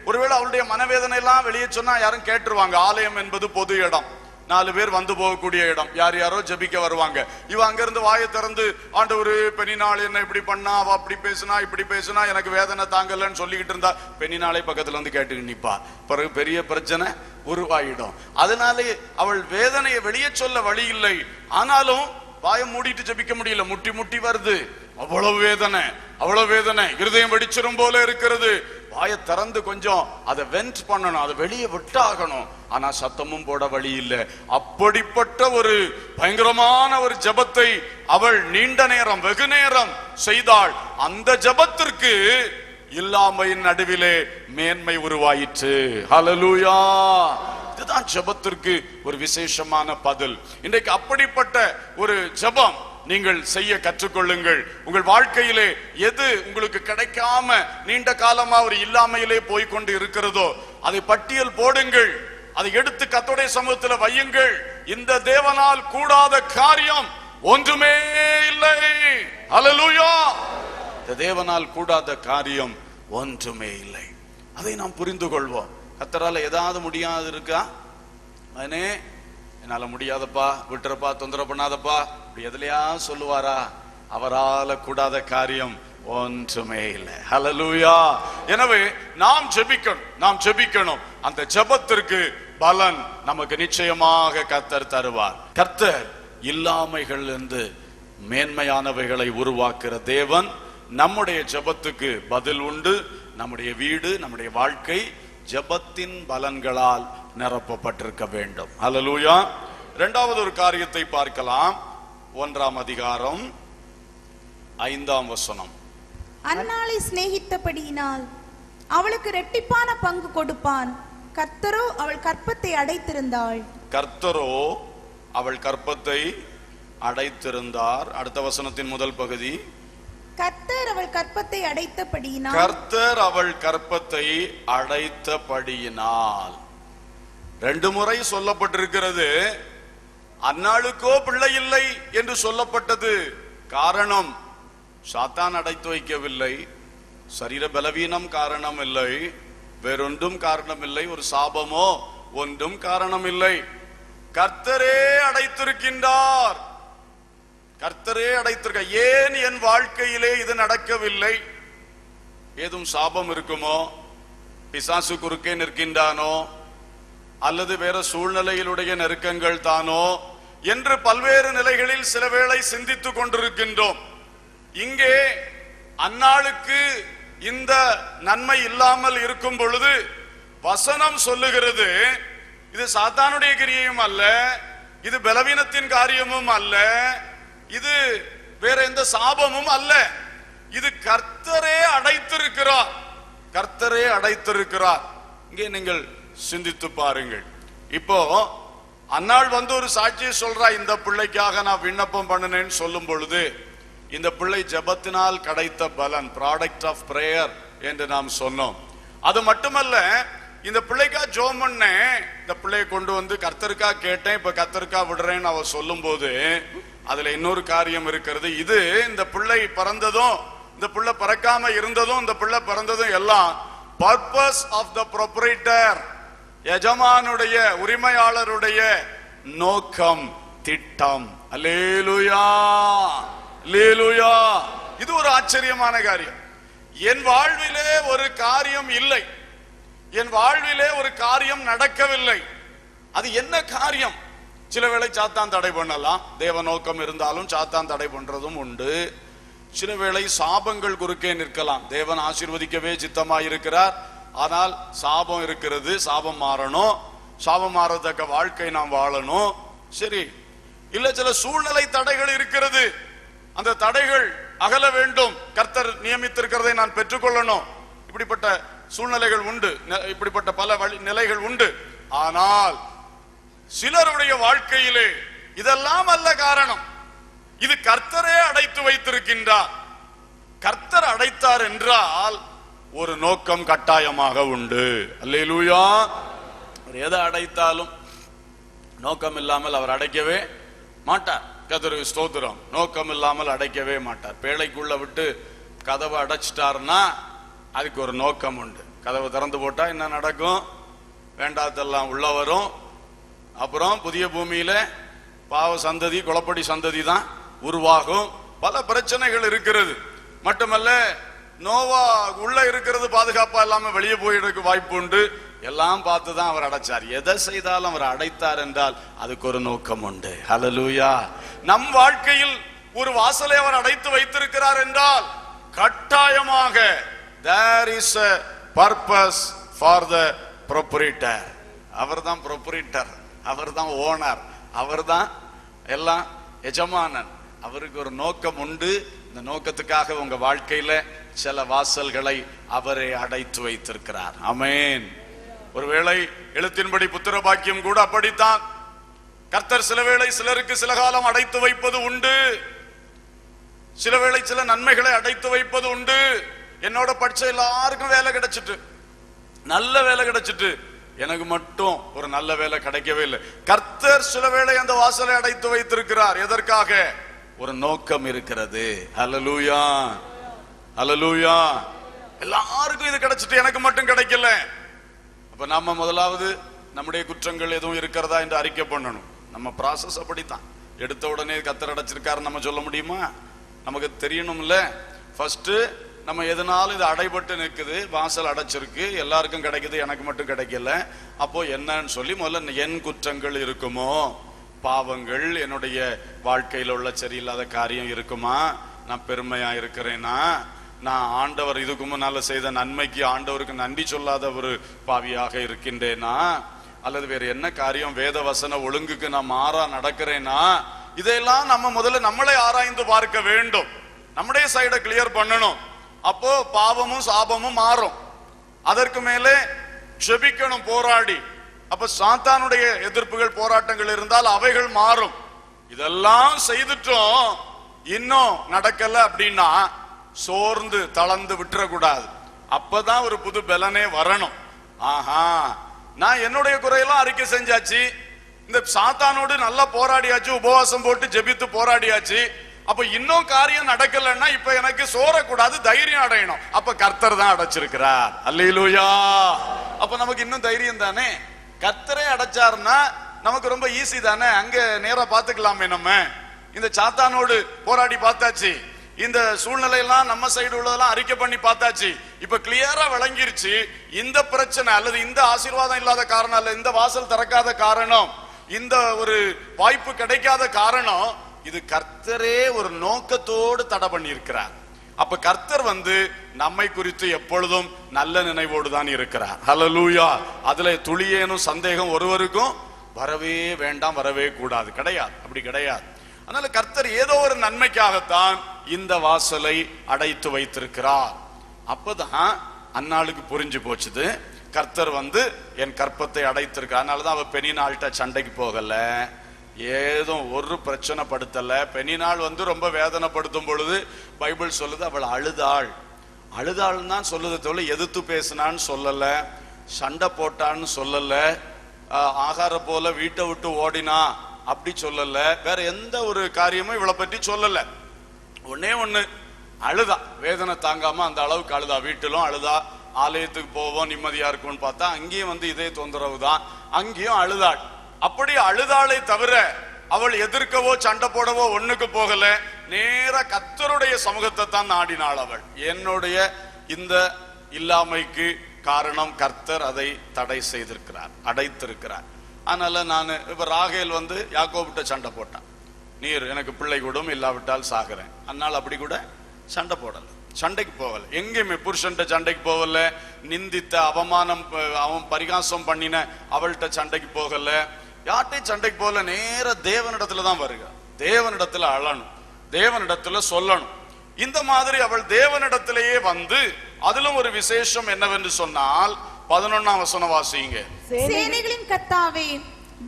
ஒருவேளை அவளுடைய மனவேதனை எல்லாம் வெளியே சொன்னா யாரும் கேட்டுருவாங்க. ஆலயம் என்பது பொது இடம், 4 பேர் வந்து போகக்கூடிய இடம், யார் யாரோ ஜெபிக்க வருவாங்க. இவ அங்கிருந்து வாயை திறந்து, ஆண்டவரு பெண்ணினாள் என்ன இப்படி பண்ணா, அவ அப்படி பேசுனா இப்படி பேசுனா, எனக்கு வேதனை தாங்கலன்னு சொல்லிக்கிட்டு இருந்தா பெண்ணினாலே பக்கத்துல வந்து கேட்டு நிப்பா. பிறகு பெரிய பிரச்சனை உருவாயிடும். அதனாலே அவள் வேதனையை வெளியே சொல்ல வழி இல்லை. ஆனாலும் வாயை மூடிட்டு ஜெபிக்க முடியல, முட்டி முட்டி வருது. அவ்வளவு வேதனை, அவ்வளவு வேதனை, இருதயம் வெடிச்சிரும் போல இருக்கிறது. வாயை திறந்து கொஞ்சம் அதை வென்ட் பண்ணணும், அதை வெளியே விட்டாகணும். ஆனா சத்தமும் போட வழி இல்லை. அப்படிப்பட்ட ஒரு பயங்கரமான ஒரு ஜெபத்தை அவள் நீண்ட நேரம், வெகு நேரம் செய்தாள். அந்த ஜெபத்திற்கு இல்லாமையின் நடுவிலே மேன்மை உருவாயிற்று. ஹல்லேலூயா. இதுதான் ஜெபத்திற்கு ஒரு விசேஷமான பதில். இன்றைக்கு அப்படிப்பட்ட ஒரு ஜெபம் நீங்கள் செய்ய கற்றுக்கொள்ளுங்கள். உங்கள் வாழ்க்கையிலே எது உங்களுக்கு கிடைக்காம நீண்ட காலமா ஒரு இல்லாமையிலே போய்கொண்டு இருக்கிறதோ அதை பட்டியல் போடுங்கள், அதை எடுத்து கர்த்தருடைய சமூகத்தில் வையுங்கள். இந்த தேவனால் கூடாத காரியம் ஒன்றுமே இல்லை. ஹல்லேலூயா. இந்த தேவனால் கூடாத காரியம் ஒன்றுமே இல்லை. அதை நாம் புரிந்து கொள்வோம். கர்த்தரால ஏதாவது முடியாது இருக்கா? அவனே என்னால முடியாதப்பா, விட்டுறப்பா, தொந்தரவு பண்ணாதப்பா, இப்படி எதுலையா சொல்லுவாரா? அவரால கூடாத காரியம் ஒன்றுமே இல்லை. ஹல்லேலூயா. எனவே நாம் ஜெபிக்கணும், நாம் ஜெபிக்கணும். அந்த ஜெபத்திற்கு பலன் நமக்கு நிச்சயமாக கர்த்தர் தருவார். கர்த்தர் இல்லாமைகள் இருந்து மேன்மையானவைகளை உருவாக்குற தேவன். நம்முடைய ஜெபத்துக்கு பதில் உண்டு. நம்முடைய வீடு, நம்முடைய வாழ்க்கை ஜெபத்தின் பலன்களால் நிரப்பப்பட்டிருக்க வேண்டும். ஹல்லேலூயா. இரண்டாவது ஒரு காரியத்தை பார்க்கலாம். 1ஆம் அதிகாரம் 5ஆம் வசனம். அன்னாளை சிநேகித்தபடியினால் அவளுக்கு இரட்டிப்பான பங்கு கொடுப்பான். கர்த்தரோ அவள் கற்பத்தை அடைத்திருந்தாள். கர்த்தரோ அவள் கற்பத்தை அடைத்திருந்தார். அடுத்த வசனத்தின் முதல் பகுதி, கர்த்தர் அவள் கற்பத்தை அடைத்தபடியினால். கர்த்தர் அவள் கற்பத்தை அடைத்தபடியினால் 2 முறை சொல்லப்பட்டிருக்கிறது. அன்னாளுக்கோ பிள்ளை இல்லை என்று சொல்லப்பட்டது. காரணம், சாத்தான் அடைத்து வைக்கவில்லை, சரீர பலவீனம் காரணம் இல்லை, வேறொன்றும் காரணம் இல்லை, ஒரு சாபமோ ஒன்றும் காரணம் இல்லை. கர்த்தரே அடைத்திருக்கின்றார். கர்த்தரே அடைத்திருக்க. ஏன் என் வாழ்க்கையிலே இது நடக்கவில்லை? ஏதும் சாபம் இருக்குமோ? பிசாசு குறுக்கே நிற்கின்றானோ? அல்லது வேற சூழ்நிலையிலுடைய நெருக்கங்கள் தானோ என்று பல்வேறு நிலைகளில் சில வேளை சிந்தித்துக் கொண்டிருக்கின்றோம். இங்கே அன்னாளுக்கு இந்த நன்மை இல்லாமல் இருக்கும் பொழுது வசனம் சொல்லுகிறது, இது சாத்தானுடைய கிரியையும் அல்ல, இது பலவீனத்தின் காரியமும் அல்ல, இது வேற எந்த சாபமும் அல்ல. இது கர்த்தரே அடைத்திருக்கிறார். கர்த்தரே அடைத்திருக்கிறார். இங்கே நீங்கள் சிந்தித்து பாருங்கள். இப்போ அன்னாள் ஒரு சாட்சியை சொல்றா, இந்த பிள்ளைக்காக நான் விண்ணப்பம் பண்ணினேன்னு சொல்லும் பொழுது, இந்த பிள்ளை ஜெபத்தினால் கிடைத்த பலன், ப்ராடக்ட் ஆஃப் பிரேயர் என்று நாம் சொன்னோம். அது மட்டுமல்ல, இந்த பிள்ளைக்கா ஜோம் பண்ணேன், இந்த பிள்ளையை கொண்டு கர்த்தருக்கா கேட்டேன், இப்ப கர்த்தருக்கா விடுறேன்னு அவ சொல்லும் போது அதுல இன்னொரு காரியம் இருக்கிறது. இது இந்த பிள்ளை பிறந்ததும், இந்த பிள்ளை பிறக்காம இருந்ததும், இந்த பிள்ளை பிறந்ததும் எல்லாம் பர்பஸ் ஆஃப் த ப்ரொப்ரைட்டர், எஜமானுடைய உரிமையாளருடைய நோக்கம், திட்டம். அல்லேலூயா, அல்லேலூயா. இது ஒரு ஆச்சரியமான காரியம். என் வாழ்விலே ஒரு காரியம் இல்லை, என் வாழ்விலே ஒரு காரியம் நடக்கவில்லை. அது என்ன காரியம்? சில வேளை சாத்தான் தடை பண்ணலாம், தேவ நோக்கம் இருந்தாலும் சாத்தான் தடை பண்றதும் உண்டு. சில வேளை சாபங்கள் குறுக்கே நிற்கலாம். தேவன் ஆசீர்வதிக்கவே சித்தமாயிருக்கிறார், ஆனால் சாபம் இருக்கிறது, சாபம் மாறணும், சாபம் மாறத்தக்க வாழ்க்கை நாம் வாழணும். சரி, இல்ல சில சூழ்நிலை தடைகள் இருக்கிறது, அந்த தடைகள் அகல வேண்டும், கர்த்தர் நியமித்திருக்கிறதை நான் பெற்றுக்கொள்ளணும். இப்படிப்பட்ட சூழ்நிலைகள் உண்டு, இப்படிப்பட்ட பல நிலைகள் உண்டு. ஆனால் சிலருடைய வாழ்க்கையிலே இதெல்லாம் அல்ல காரணம். இது கர்த்தரே அடைத்து வைத்திருக்கின்றார். கர்த்தர் அடைத்தார் என்றால் ஒரு நோக்கம் கட்டாயமாக உண்டு. அல்லேலூயா. எதை அடைத்தாலும் நோக்கம் இல்லாமல் அவர் அடைக்கவே மாட்டார். கர்த்தருக்கு ஸ்தோத்திரம். நோக்கம் இல்லாமல் அடைக்கவே மாட்டார். பேழைக்குள்ள விட்டு கதவை அடைச்சிட்டாருன்னா அதுக்கு ஒரு நோக்கம் உண்டு. கதவை திறந்து போட்டா என்ன நடக்கும்? வேண்டாதெல்லாம் உள்ள வரும். அப்புறம் புதிய பூமியில பாவ சந்ததி, குளப்படி சந்ததி தான் உருவாகும். பல பிரச்சனைகள் இருக்கிறது. மட்டுமல்ல, நோவா உள்ள இருக்கிறது பாதுகாப்பா இல்லாம வெளியே போயிடுறதுக்கு வாய்ப்பு உண்டு. எல்லாம் பார்த்துதான் அவர் அடைச்சார். எதை செய்தாலும் அவர் அடைத்தார் என்றால் அதுக்கு ஒரு நோக்கம் உண்டு. ஹல்லேலூயா. நம் வாழ்க்கையில் ஒரு வாசலை அவர் அடைத்து வைத்திருக்கிறார் என்றால் கட்டாயமாக there is a purpose for the proprietor. அவர்தான் proprietor, அவர்தான் ஓனர், அவர்தான் எல்லாம் எஜமானன். அவருக்கு ஒரு நோக்கம் உண்டு. இந்த நோக்கத்துக்காக உங்க வாழ்க்கையில சில வாசல்களை அவரே அடைத்து வைத்திருக்கிறார். ஆமென். ஒருவேளை எழுத்தின்படி புத்திர பாக்கியம் கூட அப்படித்தான். கர்த்தர் சில வேளை சிலருக்கு சில காலம் அடைத்து வைப்பது உண்டு, சில வேளை சில நன்மைகளை அடைத்து வைப்பது உண்டு. என்னோட படிச்ச எல்லாருக்கும் வேலை கிடைச்சிட்டு, நல்ல வேலை கிடைச்சிட்டு, எனக்கு மட்டும் ஒரு நல்ல வேலை கிடைக்கவே இல்லை. கர்த்தர் சில வேளை அந்த வாசலை அடைத்து வைத்திருக்கிறார். எதற்காக? ஒரு நோக்கம் இருக்கிறது. ஹல்லேலூயா, ஹல்லேலூயா. எல்லாருக்கும் இது கிடைச்சிட்டு எனக்கு மட்டும் கிடைக்கல. அப்ப நாம முதலாவது நம்முடைய குற்றங்கள் எதுவும் இருக்கிறதா என்று அறிக்கை பண்ணணும். நம்ம ப்ராசஸ் அப்படித்தான். எடுத்த உடனே கர்த்தர் அடைச்சிருக்காரு நம்ம சொல்ல முடியுமா? நமக்கு தெரியணும்ல. ஃபர்ஸ்ட் நம்ம எதனாலும் இது அடைபட்டு நிற்குது, வாசல் அடைச்சிருக்கு, எல்லாருக்கும் கிடைக்குது, எனக்கு மட்டும் கிடைக்கல. அப்போ என்னன்னு சொல்லி முதல்ல என் குற்றங்கள் இருக்குமோ, பாவங்கள், என்னுடைய வாழ்க்கையில் உள்ள சரியில்லாத காரியம் இருக்குமா, நான் பெருமையா இருக்கிறேனா, நான் ஆண்டவர் இதுக்கு முன்னால செய்த நன்மைக்கு ஆண்டவருக்கு நன்றி சொல்லாத ஒரு பாவியாக இருக்கின்றேனா, அல்லது வேற என்ன காரியம், வேத வசன ஒழுங்குக்கு நான் மாறா நடக்கிறேனா, இதெல்லாம் நம்ம முதல்ல நம்மளே ஆராய்ந்து பார்க்க வேண்டும். நம்முடைய சைடை கிளியர் பண்ணணும். அப்போ பாவமும் சாபமும் மாறும். அதற்கு மேலே ஜெபிக்கணும், போராடி. அப்ப சாத்தானுடைய எதிர்ப்புகள், போராட்டங்கள் இருந்தால் அவைகள் மாறும். இதெல்லாம் செய்துட்டோம், இன்னும் நடக்கல அப்படின்னா சோர்ந்து தளர்ந்து விட்டுறக்கூடாது. அப்பதான் ஒரு புது பலனே வரணும். ஆஹா, நான் என்னுடைய குறையெல்லாம் அறிக்கை செஞ்சாச்சு, இந்த சாத்தானோடு நல்லா போராடியாச்சு, உபவாசம் போட்டு ஜெபித்து போராடியாச்சு. அப்ப இன்னும் காரியம் நடக்கலன்னா இப்ப எனக்கு சோரக்கூடாது, தைரியம் அடையணும். அப்ப கர்த்தர் தான் அடைச்சிருக்கிறார். அல்லேலூயா. அப்ப நமக்கு இன்னும் தைரியம் தானே. கர்த்தரே அடைச்சாருன்னா நமக்கு ரொம்ப ஈஸி தானே. அங்க நேரா பாத்துக்கலாமே. நம்ம இந்த சாத்தானோடு போராடி பார்த்தாச்சு, இந்த சூழ்நிலையெல்லாம் நம்ம சைடு உள்ளதெல்லாம் அறிக்கை பண்ணி பார்த்தாச்சு. இப்ப கிளியரா விளங்கிருச்சு, இந்த பிரச்சனை அல்லது இந்த ஆசீர்வாதம் இல்லாத காரணம் அல்ல, இந்த வாசல் திறக்காத காரணம், இந்த ஒரு வாய்ப்பு கிடைக்காத காரணம், இது கர்த்தரே ஒரு நோக்கத்தோடு தடை பண்ணி இருக்கிறார். அப்ப கர்த்தர் நம்மை குறித்து எப்பொழுதும் நல்ல நினைவோடு தான் இருக்கிறார். ஹல்லேலூயா. அதுல துளியேனும் சந்தேகம் ஒருவருக்கும் வரவே வேண்டாம், வரவே கூடாது. கிடையாது, அப்படி கிடையாது. அதனால கர்த்தர் ஏதோ ஒரு நன்மைக்காகத்தான் இந்த வாசலை அடைத்து வைத்திருக்கிறார். அப்பதான் அன்னாளுக்கு புரிஞ்சு போச்சுது, கர்த்தர் என் கற்பத்தை அடைத்திருக்கார். அதனாலதான் அவ பெனினாள்கிட்ட சண்டைக்கு போகல, ஏதோ ஒரு பிரச்சனை படுத்தல. பெனினாள் ரொம்ப வேதனைப்படுத்தும் பொழுது பைபிள் சொல்லுது அவள் அழுதாள். அழுதாள்னு தான் சொல்லுது தவிர எதிர்த்து பேசினான்னு சொல்லல, சண்டை போட்டான்னு சொல்லல, ஆகார போல வீட்டை விட்டு ஓடினா அப்படி சொல்லல, வேற எந்த ஒரு காரியமும் இவளை பற்றி சொல்லல. ஒன்னே ஒண்ணு, அழுதா. வேதனை தாங்காம அந்த அளவுக்கு அழுதா. வீட்டிலும் அழுதா, ஆலயத்துக்கு போவோம் நிம்மதியா இருக்கும்னு பார்த்தா அங்கேயும் இதே தொந்தரவு தான், அங்கேயும் அழுதாள். அப்படி அழுதாளை தவிர அவள் எதிர்க்கவோ சண்டை போடவோ ஒண்ணுக்கு போகல. நேர கர்த்தருடைய சமூகத்தை தான் நாடினாள். அவள் என்னுடைய இந்த இல்லாமைக்கு காரணம் கர்த்தர் அதை தடை செய்திருக்கிறார், அடைத்திருக்கிறார். அதனால நான் இப்ப ராகேல் யாக்கோபிட்ட சண்டை போட்டான், நீர் எனக்கு பிள்ளை கூடும் இல்லாவிட்டால் சாகிறேன். அதனால அப்படி கூட சண்டை போடல, சண்டைக்கு போகல. எங்கேயுமே புருஷன்ட்ட சண்டைக்கு போகல, நிந்தித்த அவமானம் அவன் பரிகாசம் பண்ணின அவள்கிட்ட சண்டைக்கு போகல, யார்ட்டையும் சண்டைக்கு போகல. நேர தேவனிடத்துல தான் வருக, தேவனிடத்துல அழணும், தேவனிடத்துல சொல்லணும். இந்த மாதிரி அவள் தேவனிடத்திலேயே அதிலும் ஒரு விசேஷம் என்னவென்று சொன்னால் 11ஆம் வசனம் வாசிங்க. சேனைகளின் கர்த்தாவே,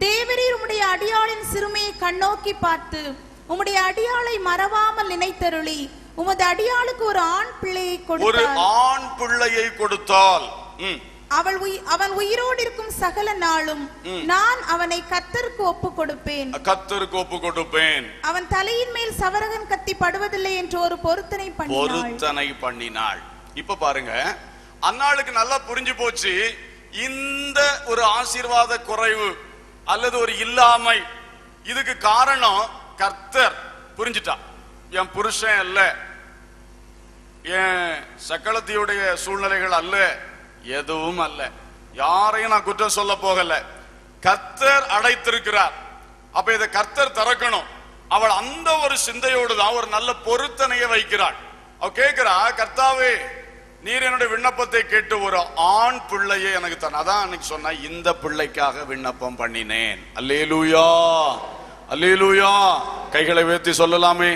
தேவரீர் உம்முடைய அடியாளின் சிறுமையை கண்ணோக்கி பார்த்து உம்முடைய அடியாளை மறவாமல் நினைத்தருளி உமது அடியாளுக்கு ஒரு ஆண் பிள்ளையை கொடுத்தால், ஒரு ஆண் பிள்ளையை கொடுத்தால் அவன் உயிரோடு இருக்கும் சகல நாளும் நான் அவனை கர்த்தருக்கு ஒப்பு கொடுப்பேன், கர்த்தருக்கு ஒப்பு கொடுப்பேன். அவன் தலையின் மேல் சவரகன் கத்தி படுவதில்லை என்று ஒரு பொருத்தனை பண்ணினாள். இப்ப பாருங்க, அன்னாளுக்கு நல்லா புரிஞ்சு போச்சு, இந்த ஒரு ஆசீர்வாத குறைவு அல்லது ஒரு இல்லாமை இதுக்கு காரணம் கர்த்தர். புரிஞ்சுட்டா, என் புருஷன் அல்ல, என் சக்களத்தியுடைய சூழ்நிலைகள் அல்ல, எதுவும் அல்ல, யாரையும் நான் குற்றம் சொல்ல போகல, கர்த்தர் அடைத்திருக்கிறார். அப்ப இதை கர்த்தர் திறக்கணும். அவள் அந்த ஒரு சிந்தையோடு தான் ஒரு நல்ல பொருத்தனையை வைக்கிறாள். அவ கேட்கிறா, கர்த்தாவே நீர் என்னுடைய விண்ணப்பத்தை கேட்டு ஒரு ஆண் பிள்ளையை எனக்கு தர. அதான் அன்னைக்கு சொன்ன, இந்த பிள்ளைக்காக விண்ணப்பம் பண்ணினேன். அல்லேலூயா, அல்லேலூயா. கைகளை உயர்த்தி சொல்லலாமே,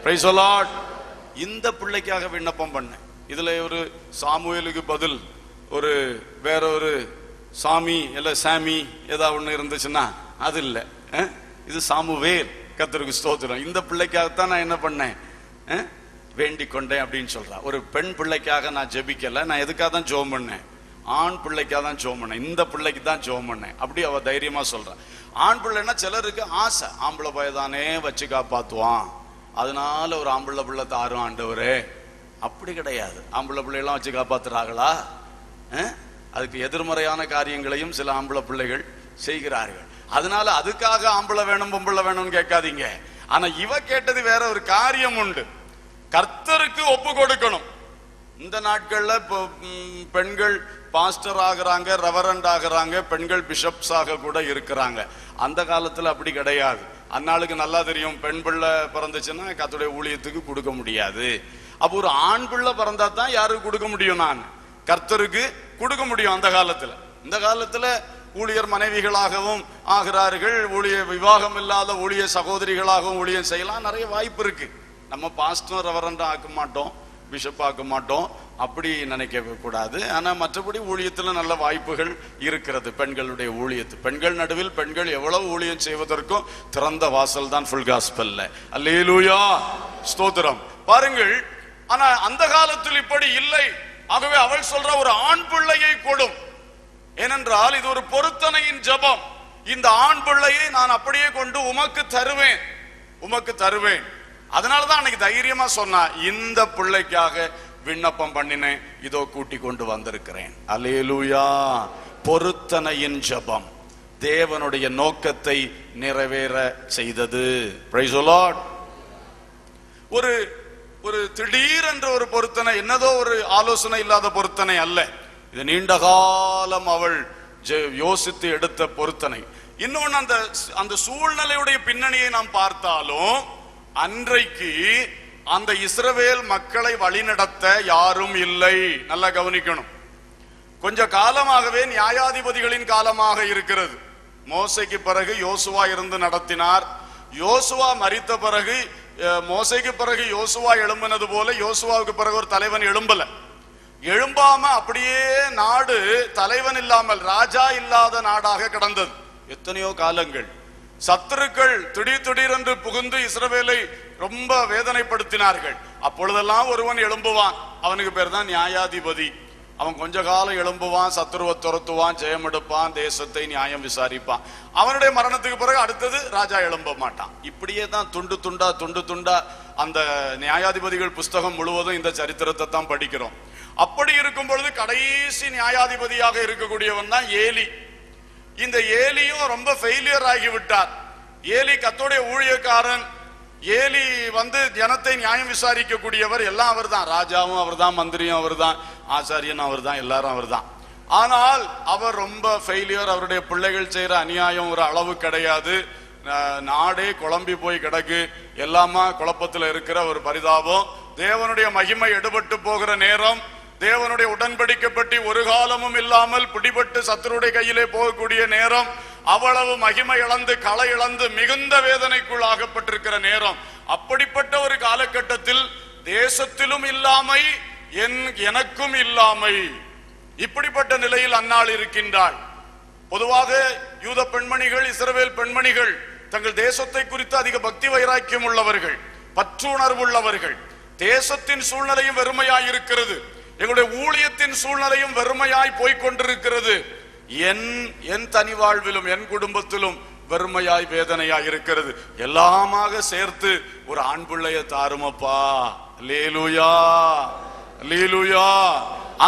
பிரைஸ் தி லார்ட். இந்த பிள்ளைக்காக விண்ணப்பம் பண்ணேன். இதுல ஒரு சாமுவேலுக்கு பதில் ஒரு வேற ஒரு சாமி இல்ல சாமி ஏதாவது ஒண்ணு இருந்துச்சுன்னா அது இல்ல, இது சாமுவேல். கர்த்தருக்கு ஸ்தோத்திரம். இந்த பிள்ளைக்காகத்தான் நான் என்ன பண்ணேன், வேண்டிக் கொண்டேன் அப்படின்னு சொல்றா. ஒரு பெண் பிள்ளைக்காக நான் ஜெபிக்கல, நான் எதுக்காக தான் ஜெபம் பண்ணேன், ஆண் பிள்ளைக்காக தான் ஜெபம் பண்ணேன், இந்த பிள்ளைக்கு தான் ஜெபம் பண்ணேன். அப்படி அவ தைரியமா சொல்றா. ஆண் பிள்ளைன்னா சிலருக்கு ஆசை, ஆம்பளை பையதானே வச்சு காப்பாத்துவான், அதனால ஒரு ஆம்பளை பிள்ளை தாரும் ஆண்டவரே. அப்படி கிடையாது. ஆம்பளை பிள்ளையெல்லாம் வச்சு காப்பாத்துறாங்களா? அதுக்கு எதிர்மறையான காரியங்களையும் சில ஆம்பளை பிள்ளைகள் செய்கிறார்கள். அதனால அதுக்காக ஆம்பளை வேணும் பொம்பளை வேணும்னு கேட்காதீங்க. ஆனா இவ கேட்டது வேற ஒரு காரியம் உண்டு, கர்த்தருக்கு ஒப்பு கொடுக்கணும். இந்த நாட்கள்ல பெண்கள் பாஸ்டர் ஆகுறாங்க, ரெவரண்ட் ஆகுறாங்க, பெண்கள் பிஷப்ஸ் ஆக கூட இருக்கிறாங்க. அந்த காலத்துல அப்படி கிடையாது. அந்நாளுக்கு நல்லா தெரியும், பெண் பிள்ளை பிறந்துச்சுன்னா கர்த்தருடைய ஊழியத்துக்கு கொடுக்க முடியாது. அப்போ ஒரு ஆண் பிள்ளை பிறந்தா தான் யாருக்கு கொடுக்க முடியும், நான் கர்த்தருக்கு கொடுக்க முடியும். அந்த காலத்துல, இந்த காலத்துல ஊழியர் மனைவிகளாகவும் ஆகிறார்கள், ஊழிய விவாகம் இல்லாத ஊழிய சகோதரிகளாகவும் ஊழியம் செய்யலாம். நிறைய வாய்ப்பு இருக்கு. நம்ம பாஸ்டர் ரெவரண்ட் ஆக்க மாட்டோம், பிஷப் ஆக்க மாட்டோம், அப்படி நினைக்க கூடாது. ஆனா மற்றபடி ஊழியத்துல நல்ல வாய்ப்புகள் இருக்கிறது. பெண்களுடைய ஊழியத்து, பெண்கள் நடுவில் பெண்கள் எவ்வளவு ஊழியம் செய்வதற்கும் திறந்த வாசல் தான் ஃபுல் காஸ்பல்ல. அல்லேலூயா, ஸ்தோத்திரம். பாருங்கள், ஆனா அந்த காலத்தில் இப்படி இல்லை. ஆகவே அவள் சொல்ற ஒரு ஆண் பிள்ளையை கொடும். ஏனென்றால் இது ஒரு பொருத்தனையின் ஜெபம். இந்த ஆண் பிள்ளையை நான் அப்படியே கொண்டு உமக்கு தருவேன், உமக்கு தருவேன். அதனாலதான் அன்னைக்கு தைரியமா சொன்னா, இந்த பிள்ளைக்காக விண்ணப்பம் பண்ணினேன், இதோ கூட்டி கொண்டு வந்திருக்கிறேன். அல்லேலூயா. பொருத்தனையின் ஜெபம் தேவனுடைய நோக்கத்தை நிறைவேற செய்தது. Praise the Lord. ஒரு திடீரென்ற ஒரு பொருத்தனை, என்னதோ ஒரு ஆலோசனை இல்லாத பொருத்தனை அல்ல. இது நீண்ட காலம் அவள் யோசித்து எடுத்த பொருத்தனை. இன்னொன்னு, அந்த சூழ்நிலையுடைய பின்னணியை நாம் பார்த்தாலும் அன்றைக்கு அந்த இஸ்ரவேல் மக்களை வழிநடத்த யாரும் இல்லை. நல்லா கவனிக்கணும். கொஞ்ச காலமாகவே நியாயாதிபதிகளின் காலமாக இருக்கிறது. மோசைக்கு பிறகு யோசுவா இருந்து நடத்தினார். யோசுவா மரித்த பிறகு, மோசைக்கு பிறகு யோசுவா எழும்பினது போல யோசுவாவுக்கு பிறகு ஒரு தலைவன் எழும்பாம அப்படியே நாடு தலைவன் இல்லாமல் ராஜா இல்லாத நாடாக கிடந்தது. எத்தனையோ காலங்கள் சத்துருக்கள் திடீரென்று புகுந்து இஸ்ரவேலை ரொம்ப வேதனைப்படுத்தினார்கள். அப்பொழுதெல்லாம் ஒருவன் எழும்புவான், அவனுக்கு பேர் தான் நியாயாதிபதி. அவன் கொஞ்ச காலம் எழும்புவான், சத்துருவை துரத்துவான், ஜெயம் எடுப்பான், தேசத்தை நியாயம் விசாரிப்பான். அவனுடைய மரணத்துக்கு பிறகு அடுத்தது ராஜா எழும்ப மாட்டான். இப்படியே தான் துண்டு துண்டா அந்த நியாயாதிபதிகள் புஸ்தகம் முழுவதும் இந்த சரித்திரத்தை தான் படிக்கிறோம். அப்படி இருக்கும் பொழுது கடைசி நியாயாதிபதியாக இருக்கக்கூடியவன் தான் ஏலி. இந்த ஏலியும் ரொம்ப ஃபெயிலியர் ஆகிவிட்டார். ஏலி கர்த்தருடைய ஊழியக்காரன். ஏலி ஜனத்தை நியாயம் விசாரிக்க கூடியவர். எல்லாம் அவர் தான், ராஜாவும் அவர் தான், மந்திரியும் அவர் தான், ஆசாரியன் அவர் தான், எல்லாரும் அவர் தான். ஆனால் அவர் ரொம்ப ஃபெயிலியர். அவருடைய பிள்ளைகள் செய்யற அநியாயம் ஒரு அளவு கிடையாது. நாடே குழம்பி போய் கிடக்கு. எல்லாமா குழப்பத்தில் இருக்கிற ஒரு பரிதாபம். தேவனுடைய மகிமை எடுபட்டு போகிற நேரம், தேவனுடைய உடன்படிக்கப்பட்டு ஒரு காலமும் இல்லாமல் பிடிபட்டு சத்துருடைய கையிலே போகக்கூடிய நேரம், அவ்வளவு மகிமை இழந்து களை இழந்து மிகுந்த வேதனைக்குள் ஆகப்பட்டிருக்கிற நேரம். அப்படிப்பட்ட ஒரு காலகட்டத்தில் தேசத்திலும் இல்லாமை, எனக்கும் இல்லாமை, இப்படிப்பட்ட நிலையில் அன்னாள் இருக்கின்றாள். பொதுவாக யூத பெண்மணிகள், இஸ்ரவேல் பெண்மணிகள் தங்கள் தேசத்தை குறித்து அதிக பக்தி வைராக்கியம் உள்ளவர்கள், பற்றுணர்வு உள்ளவர்கள். தேசத்தின் சூழ்நிலையும் வெறுமையாய் இருக்கிறது, எங்களுடைய ஊழியத்தின் சூழ்நிலையும் வெறுமையாய் போய்கொண்டிருக்கிறது. என் தனி வாழ்விலும் என் குடும்பத்திலும் வெறுமையாய் வேதனையாய் இருக்கிறது. எல்லாமாக சேர்த்து ஒரு ஆண் பிள்ளைய தாருமப்பா. அல்லேலூயா, அல்லேலூயா.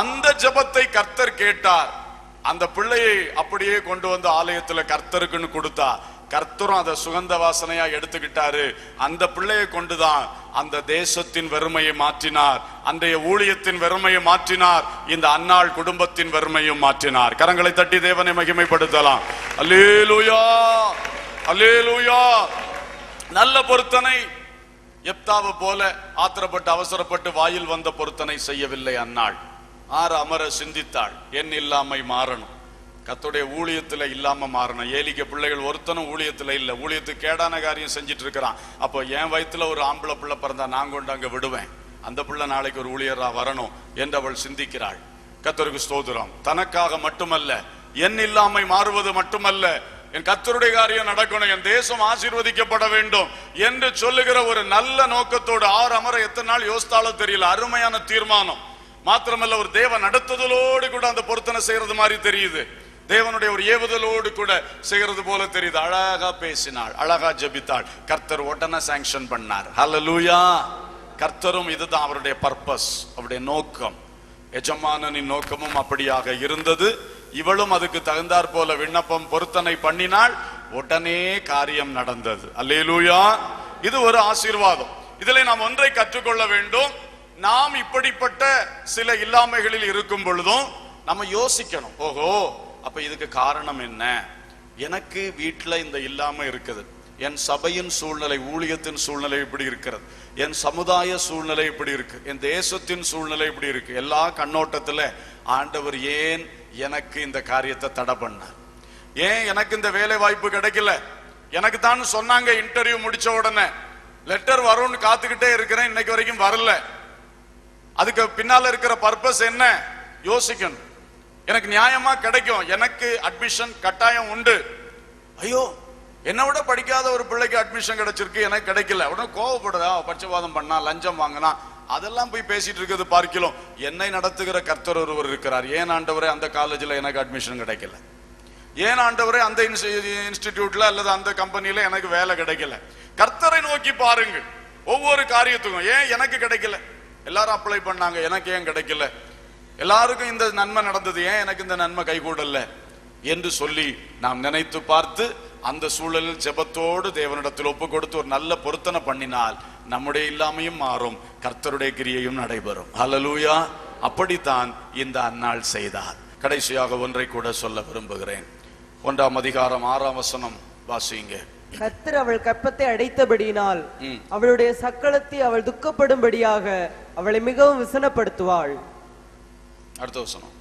அந்த ஜெபத்தை கர்த்தர் கேட்டார். அந்த பிள்ளையை அப்படியே கொண்டு வந்து ஆலயத்துல கர்த்தருக்குன்னு கொடுத்தா. கர்த்தரும் அதை சுகந்த வாசனையா எடுத்துக்கிட்டாரு. அந்த பிள்ளையை கொண்டுதான் அந்த தேசத்தின் வெறுமையை மாற்றினார், அன்றைய ஊழியத்தின் வெறுமையை மாற்றினார், இந்த அன்னாள் குடும்பத்தின் வெறுமையும் மாற்றினார். கரங்களை தட்டி தேவனை மகிமைப்படுத்தலாம். அல்லேலூயா, அல்லேலூயா. நல்ல பொருத்தனை. எப்தாவை போல ஆத்திரப்பட்டு அவசரப்பட்டு வாயில் வந்த பொருத்தனை செய்யவில்லை அன்னாள். அமர சிந்தித்தாள். என் இல்லாமை மாறணும், கர்த்தருடைய ஊழியத்துல இல்லாம மாறணும். ஏலிக்க பிள்ளைகள் ஒருத்தனும் ஊழியத்துல இல்ல, ஊழியத்துக்கு கேடான காரியம் செஞ்சிட்டு இருக்கிறான். அப்போ என் வயிற்றுல ஒரு ஆம்பளை பிள்ளை பிறந்தா நான் கொண்டு அங்க விடுவேன், அந்த பிள்ளை நாளைக்கு ஒரு ஊழியரா வரணும் என்று அவள் சிந்திக்கிறாள். கர்த்தருக்கு ஸ்தோத்திரம். தனக்காக மட்டுமல்ல, என் இல்லாமை மாறுவது மட்டுமல்ல, என் கர்த்தருடைய காரியம் நடக்கணும், என் தேசம் ஆசீர்வதிக்கப்பட வேண்டும் என்று சொல்லுகிற ஒரு நல்ல நோக்கத்தோடு அமர எத்தனை நாள் யோசித்தாலும் தெரியல. அருமையான தீர்மானம். மாத்திரமல்ல, ஒரு தேவ நடத்துதலோடு கூட அந்த பொருத்தனை செய்யறது மாதிரி தெரியுது. தேவனுடைய ஒரு ஏவுதலோடு கூட செய்கிறது போல தெரியுது. அழகா பேசினாள், அழகா ஜெபித்தாள். கர்த்தர் உடனே சாங்ஷன் பண்ணார். ஹல்லேலூயா. கர்த்தரும் இதுதான் அவருடைய பர்பஸ், அவருடைய நோக்கம். எஜமானனின் நோக்கமும் அப்படியாக இருந்தது. இவளும் அதுக்கு தகுந்தாற் போல விண்ணப்பம் பொருத்தனை பண்ணினாள். உடனே காரியம் நடந்தது. அல்லேலூயா. இது ஒரு ஆசீர்வாதம். இதிலே நாம் ஒன்றை கற்றுக்கொள்ள வேண்டும். நாம் இப்படிப்பட்ட சில இல்லாமைகளில் இருக்கும் பொழுதும் நம்ம யோசிக்கணும். ஓஹோ, அப்ப இதுக்கு காரணம் என்ன? எனக்கு வீட்டுல இந்த இல்லாம இருக்குது, என் சபையின் சூழ்நிலை, ஊழியத்தின் சூழ்நிலை இப்படி இருக்கிறது, என் சமுதாய சூழ்நிலை இப்படி இருக்கு, என் தேசத்தின் சூழ்நிலை இப்படி இருக்கு. எல்லா கண்ணோட்டத்துல ஆண்டவர் ஏன் எனக்கு இந்த காரியத்தை தடை பண்ணார்? ஏன் எனக்கு இந்த வேலை வாய்ப்பு கிடைக்கல? எனக்கு தான் சொன்னாங்க இன்டர்வியூ முடிச்ச உடனே லெட்டர் வரும்னு காத்துக்கிட்டே இருக்கிறேன், இன்னைக்கு வரைக்கும் வரல. அதுக்கு பின்னால இருக்கிற பர்பஸ் என்ன? யோசிக்கணும். எனக்கு நியாயமா கிடைக்கும், எனக்கு அட்மிஷன் கட்டாயம் உண்டு. ஐயோ, என்னை விட படிக்காத ஒரு பிள்ளைக்கு அட்மிஷன் கிடைச்சிருக்கு, எனக்கு கிடைக்கல. உடனே கோவப்படுறா, பட்சபாதம் பண்ணா, லஞ்சம் வாங்கினா, அதெல்லாம் போய் பேசிட்டு இருக்கிறது பார்க்கலாம். என்னை நடத்துகிற கர்த்தர் ஒருவர் இருக்கிறார். ஏன் ஆண்டவரே அந்த காலேஜ்ல எனக்கு அட்மிஷன் கிடைக்கல? ஏன் ஆண்டவரே அந்த இன்ஸ்டிடியூட்ல அல்லது அந்த கம்பெனில எனக்கு வேலை கிடைக்கல? கர்த்தரை நோக்கி பாருங்கள். ஒவ்வொரு காரியத்துக்கும் ஏன் எனக்கு கிடைக்கல? எல்லாரும் அப்ளை பண்ணாங்க, எனக்கு ஏன் கிடைக்கல? எல்லாருக்கும் இந்த நன்மை நடந்தது, ஏன் எனக்கு இந்த நன்மை கைகூடல என்று சொல்லி நாம் நினைத்து பார்த்து அந்த சூழலில் ஜெபத்தோடு தேவனிடத்தில் ஒப்பு கொடுத்து ஒரு நல்ல பொருத்தனை பண்ணினால் நம்முடைய இல்லாமையும் மாறும், கர்த்தருடைய கிரியையும் நடைபெறும். ஹல்லேலூயா. அப்படித்தான் இந்த அன்னாள் செய்தார். கடைசியாக ஒன்றை கூட சொல்ல விரும்புகிறேன். 1 அதிகாரம் 6 வசனம் வாசிங்க. கர்த்தர் அவள் கற்பத்தை அடைத்தபடியினால் அவளுடைய சக்களத்தை அவள் துக்கப்படும்படியாக அவளை மிகவும் விசனப்படுத்துவாள். அடுத்த வசனம்.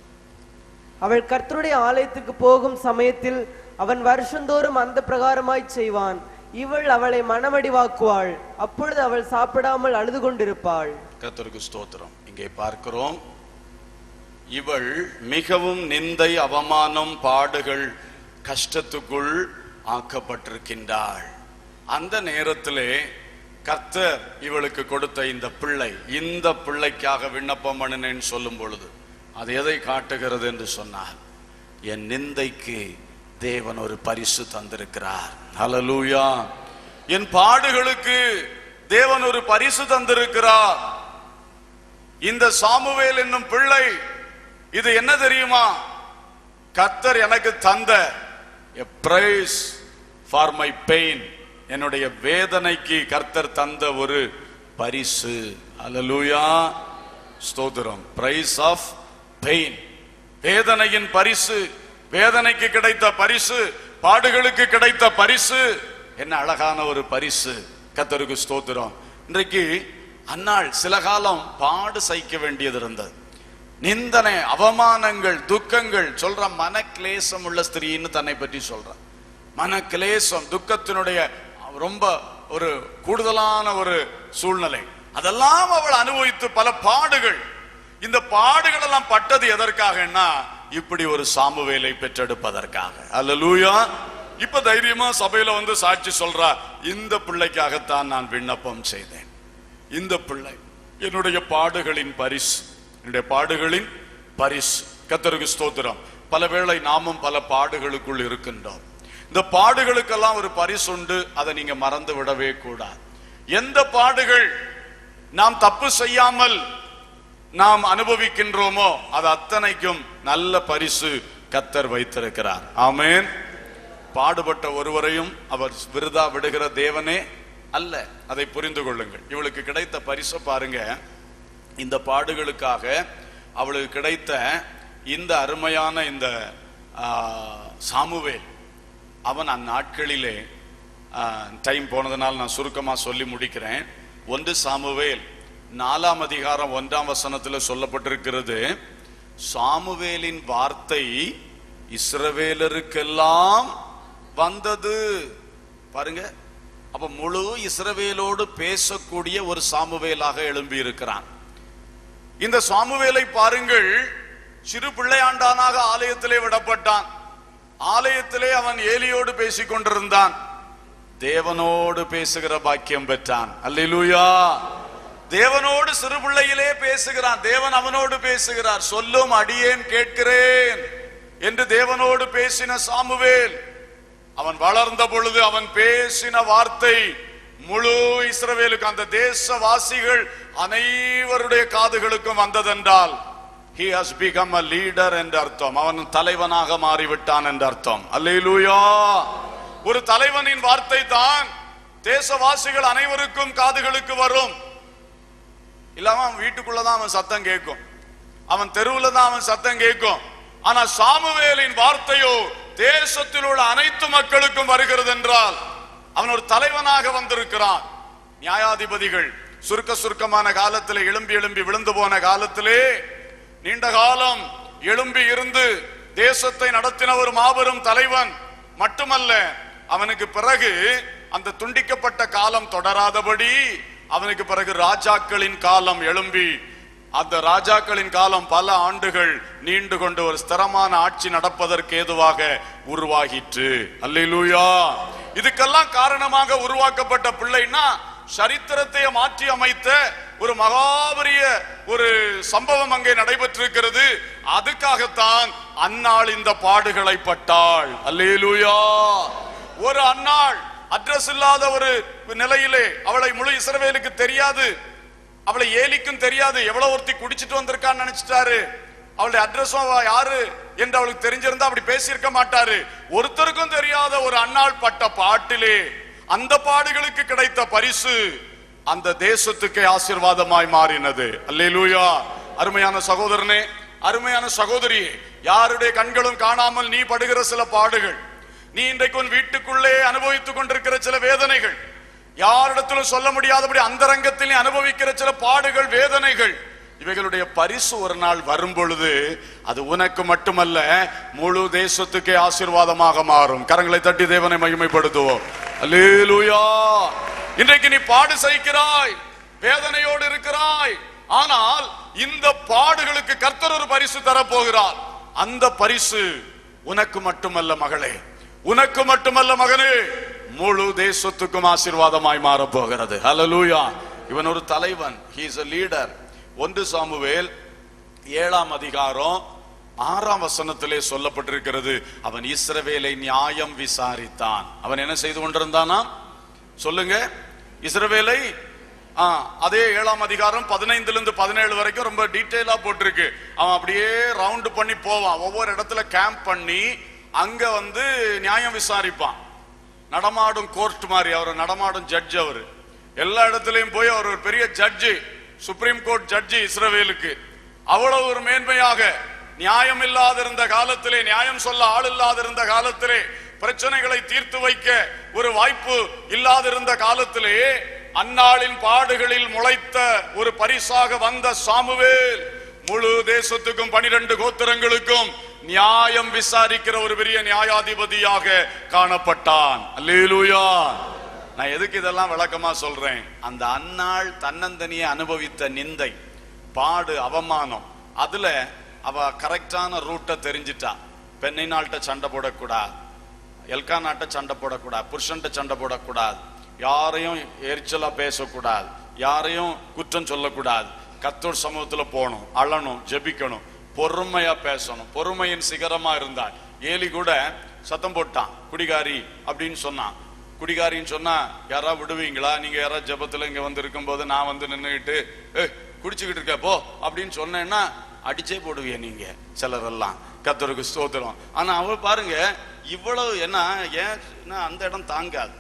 அவள் கர்த்தருடைய ஆலயத்திற்கு போகும் சமயத்தில் அவன் வருஷந்தோறும் அந்த பிரகாரமாய் செய்வான். இவள் அவளை மனமடிவாக்குவாள். அப்பொழுது அவள் சாப்பிடாமல் அழுது கொண்டிருப்பாள். கர்த்தருக்கு ஸ்தோத்திரம். இங்கே பார்க்கிறோம், இவள் மிகவும் நிந்தை, அவமானம், பாடுகள், கஷ்டத்துக்குள் ஆக்கப்பட்டிருக்கின்றாள். அந்த நேரத்திலே கர்த்தர் இவளுக்கு கொடுத்த இந்த பிள்ளைக்காக விண்ணப்பம் பண்ணினேன்னு சொல்லும் பொழுது அது எதை காட்டுகிறது என்று சொன்னார்? என் நிந்தைக்கு தேவன் ஒரு பரிசு தந்திருக்கிறார். ஹல்லேலூயா. என் பாடுகளுக்கு தேவன் ஒரு பரிசு தந்திருக்கிறார். இந்த சாமுவேல் என்னும் பிள்ளை, இது என்ன தெரியுமா? கர்த்தர் எனக்கு தந்த a price for my pain. என்னுடைய வேதனைக்கு கர்த்தர் தந்த ஒரு பரிசு. ஹல்லேலூயா, ஸ்தோத்திரம். பிரைஸ் ஆஃப் பெயின், வேதனையின் பரிசு, வேதனைக்கு கிடைத்த பரிசு, பாடுகளுக்கு கிடைத்த பரிசு. என்ன அழகான ஒரு பரிசு. கர்த்தருக்கு ஸ்தோத்திரம். இன்றைக்கு அன்னாள் சில காலம் பாடு சகிக்க வேண்டியது இருந்தது. நிந்தனை, அவமானங்கள், துக்கங்கள் சொல்ற. மனக்லேசம் உள்ள ஸ்திரீன்னு தன்னை பற்றி சொல்ற. மனக்லேசம், துக்கத்தினுடைய ரொம்ப ஒரு கூடுதலான ஒரு சூழ்நிலை, அதெல்லாம் அவள் அனுபவித்து பல பாடுகள். இந்த பாடுகள் எல்லாம் பட்டது எதற்காகன்னா இப்படி ஒரு சாமுவேலை பெற்றெடுப்பதற்காக. அல்லேலூயா. இப்ப தைரியமா சபையில வந்து சாட்சி சொல்றா, இந்த பிள்ளைக்காகத்தான் நான் விண்ணப்பம் செய்தேன். இந்த பிள்ளை என்னுடைய பாடுகளின் பரிசு, என்னுடைய பாடுகளின் பரிசு. கர்த்தருக்கு ஸ்தோத்திரம். பல வேளை நாமும் பல பாடுகளுக்குள் இருக்கின்றோம். இந்த பாடுகளுக்கெல்லாம் ஒரு பரிசு உண்டு, அதை நீங்க மறந்து விடவே கூடாது. எந்த பாடுகள் நாம் தப்பு செய்யாமல் நாம் அனுபவிக்கின்றோமோ அது அத்தனைக்கும் நல்ல பரிசு கர்த்தர் வைத்திருக்கிறார். ஆமென். பாடுபட்ட ஒருவரையும் அவர் விருதா விடுகிற தேவனே அல்ல. அதை புரிந்து கொள்ளுங்கள். இவளுக்கு கிடைத்த பரிசு பாருங்க. இந்த பாடுகளுக்காக அவளுக்கு கிடைத்த இந்த அருமையான இந்த சாமுவேல், அவன் அந்நாட்களிலே டைம் போனதனால் நான் சுருக்கமா சொல்லி முடிக்கிறேன். 1 சாமுவேல் 4ஆம் அதிகாரம் 1ஆம் வசனத்தில் சொல்லப்பட்டிருக்கிறது, சாமுவேலின் வார்த்தை இஸ்ரவேலருக்கெல்லாம் வந்தது. பாருங்க, அப்ப முழு இஸ்ரவேலோடு பேசக்கூடிய ஒரு சாமுவேலாக எழும்பி இருக்கிறான். இந்த சாமுவேலை பாருங்கள், சிறு பிள்ளையாண்டானாக ஆலயத்திலே விடப்பட்டான். ஆலயத்திலே அவன் ஏலியோடு பேசிக் கொண்டிருந்தான். தேவனோடு பேசுகிற பாக்கியம் பெற்றான். அல்லேலூயா. தேவனோடு சிறு பிள்ளையிலே பேசுகிறான். தேவன் அவனோடு பேசுகிறார். சொல்லும் அடியேன் கேட்கிறேன் என்று தேவனோடு பேசின சாமுவேல், அவன் வளர்ந்த பொழுது அவன் பேசின வார்த்தை முழு இஸ்ரவேலுக்கு, அந்த தேசவாசிகள் அனைவருடைய காதுகளுக்கும் வந்ததென்றால் he has become a leader என்று அர்த்தம். அவன் தலைவனாக மாறிவிட்டான் என்று அர்த்தம். அல்லேலூயா. ஒரு தலைவனின் வார்த்தை தான் தேசவாசிகள் அனைவருக்கும் காதுகளுக்கு வரும். இல்லாம அவன் வீட்டுக்குள்ளதான் அவன் சத்தம் கேட்கும், அவன் தெருவுல தான் அவன் சத்தம் கேட்கும். ஆனா சாமுவேலின் வார்த்தையோ தேசத்தில் உள்ள அனைத்து மக்களுக்கும் வருகிறது என்றால் அவன் ஒரு தலைவனாக வந்திருக்கிறான். நியாயாதிபதிகள் சுருக்கமான காலத்திலே எழும்பி விழுந்து போன காலத்திலே நீண்ட காலம் எழும்பி இருந்து தேசத்தை நடத்தின ஒரு மாபெரும் தலைவன் மட்டுமல்ல, அவனுக்கு பிறகு அந்த துண்டிக்கப்பட்ட காலம் தொடராதபடி அவனுக்கு பிறகு ராஜாக்களின் காலம் எழும்பி, அந்த ராஜாக்களின் காலம் பல ஆண்டுகள் நீண்டு கொண்டு ஒரு ஸ்திரமான ஆட்சி நடப்பதற்கு ஏதுவாக உருவாகிற்று. அல்லேலூயா. இதுக்கெல்லாம் காரணமாக உருவாக்கப்பட்ட பிள்ளைன்னா சரித்திரத்தை மாற்றி அமைத்த ஒரு மகாபரிய ஒரு சம்பவம் அங்கே நடைபெற்றிருக்கிறது. அதுக்காகத்தான் அன்னாள் இந்த பாடுகளை பட்டாள். அல்லேலூயா. ஒரு அன்னாள் அட்ரஸ் இல்லாத ஒரு நிலையிலே, அவளை முழு இஸ்ரவேலுக்கு தெரியாது, அவளை ஏலிக்கும் தெரியாது. எவ்வளவு ஒருத்தி குடிச்சிட்டு வந்திருக்கான்னு நினைச்சிட்டாரு. அவளுடைய அட்ரஸும் யாரு என்று அவளுக்கு தெரிஞ்சிருந்தா அப்படி பேசியிருக்க மாட்டாரு. ஒருத்தருக்கும் தெரியாத ஒரு அன்னாள் பட்ட பாட்டிலே அந்த பாடுகளுக்கு கிடைத்த பரிசு அந்த தேசத்துக்கே ஆசீர்வாதமாய் மாறினது. அல்லேலூயா. அருமையான சகோதரனே, அருமையான சகோதரியே, யாருடைய கண்களும் காணாமல் நீ படுகிற சில பாடுகள், நீ இன்றைக்கு உன் வீட்டுக்குள்ளே அனுபவித்துக் கொண்டிருக்கிற சில வேதனைகள், யாரிடத்திலும் சொல்ல முடியாதபடி அந்தரங்கத்தில் அனுபவிக்கிற சில பாடுகள், வேதனைகள், இவைகளுடைய பரிசு ஒரு நாள் வரும் பொழுது அது உனக்கு மட்டுமல்ல முழு தேசத்துக்கே ஆசீர்வாதமாக மாறும். கரங்களை தட்டி தேவனை மகிமைப்படுத்துவோம். அல்லேலூயா. இன்றைக்கு நீ பாடு சகிக்கிறாய், வேதனையோடு இருக்கிறாய். ஆனால் இந்த பாடுகளுக்கு கர்த்தர் ஒரு பரிசு தரப்போகிறார். அந்த பரிசு உனக்கு மட்டுமல்ல மகளே, உனக்கு மட்டுமல்ல மகனே, முழு தேசத்துக்கும் ஆசீர்வாதமாய் மாறப் போகிறது. ஹல்லேலூயா. இவன் ஒரு தலைவன், he is a leader. 1 Samuel 7ஆம் அதிகாரம் 6ஆம் வசனத்திலே சொல்லப்பட்டிருக்கிறது, அவன் இஸ்ரவேலை நியாயம் விசாரித்தான். அவன் என்ன செய்து கொண்டிருந்தானா சொல்லுங்க? இஸ்ரவேலை அதே 7ஆம் அதிகாரம் 15 17 வரைக்கும் ரொம்ப டீடைலா போட்டிருக்கு. அவன் அப்படியே ரவுண்ட் பண்ணி போவான், ஒவ்வொரு இடத்துல கேம்ப் பண்ணி அங்க வந்து நியாயம் விசாரிப்பான். நடமாடும் கோர்ட் மாதிரி, அவர் நடமாடும் ஜட்ஜ். அவர் எல்லா இடத்துலயும் போய் அவர் ஒரு பெரிய ஜட்ஜி, சுப்ரீம் கோர்ட் ஜட்ஜி இஸ்ரவேலுக்கு. அவ்வளவு ஒரு மேன்மையாக நியாயம் இல்லாதிருந்த காலத்திலே, நியாயம் சொல்ல ஆள் இல்லாதிருந்த காலத்திலே, பிரச்சனைகளை தீர்த்து வைக்க ஒரு வாய்ப்பு இல்லாதிருந்த காலத்திலே, அந்நாளின் பாடுகளில் முளைத்த ஒரு பரிசாக வந்த சாமுவேல் முழு தேசத்துக்கும் 12 கோத்திரங்களுக்கும் நியாயம் விசாரிக்கிற ஒரு பெரிய நியாயாதிபதியாக காணப்பட்டான். அல்லேலூயா. நான் எதுக்கு இதெல்லாம் விளக்கமா சொல்றேன்? அந்த அந்நாள் தன்னந்தனியே அனுபவித்த நிந்தை, பாடு, அவமானம், அதுல அவ கரெக்டான ரூட்டை தெரிஞ்சிட்டா. பெண்ணினால்கிட்ட சண்டை போடக்கூடாது, எல்கானாட்ட சண்டை போடக்கூடாது, புருஷன்ட்ட சண்டை போடக்கூடாது, யாரையும் எரிச்சலா பேசக்கூடாது, யாரையும் குற்றம் சொல்லக்கூடாது, கர்த்தர் சமூகத்துல போகணும், அழணும், ஜெபிக்கணும், பொறுமையா பேசணும், பொறுமையின் சிகரமா இருந்தார். ஏலி கூட சத்தம் போட்டான், குடிகாரி அப்படின்னு சொன்னான். குடிகாரின்னு சொன்னா யாரா விடுவீங்களா? நீங்க யாரா ஜெபத்துல இங்க வந்து இருக்கும் போது நான் வந்து நின்றுகிட்டு குடிச்சுக்கிட்டு இருக்க போ அப்படின்னு சொன்னேன்னா அடிச்சே போடுவீங்க நீங்க சிலரெல்லாம். கர்த்தருக்கு ஸ்தோத்திரம். ஆனா அவள் பாருங்க, இவ்வளவு என்ன ஏன் அந்த இடம் தாங்காது.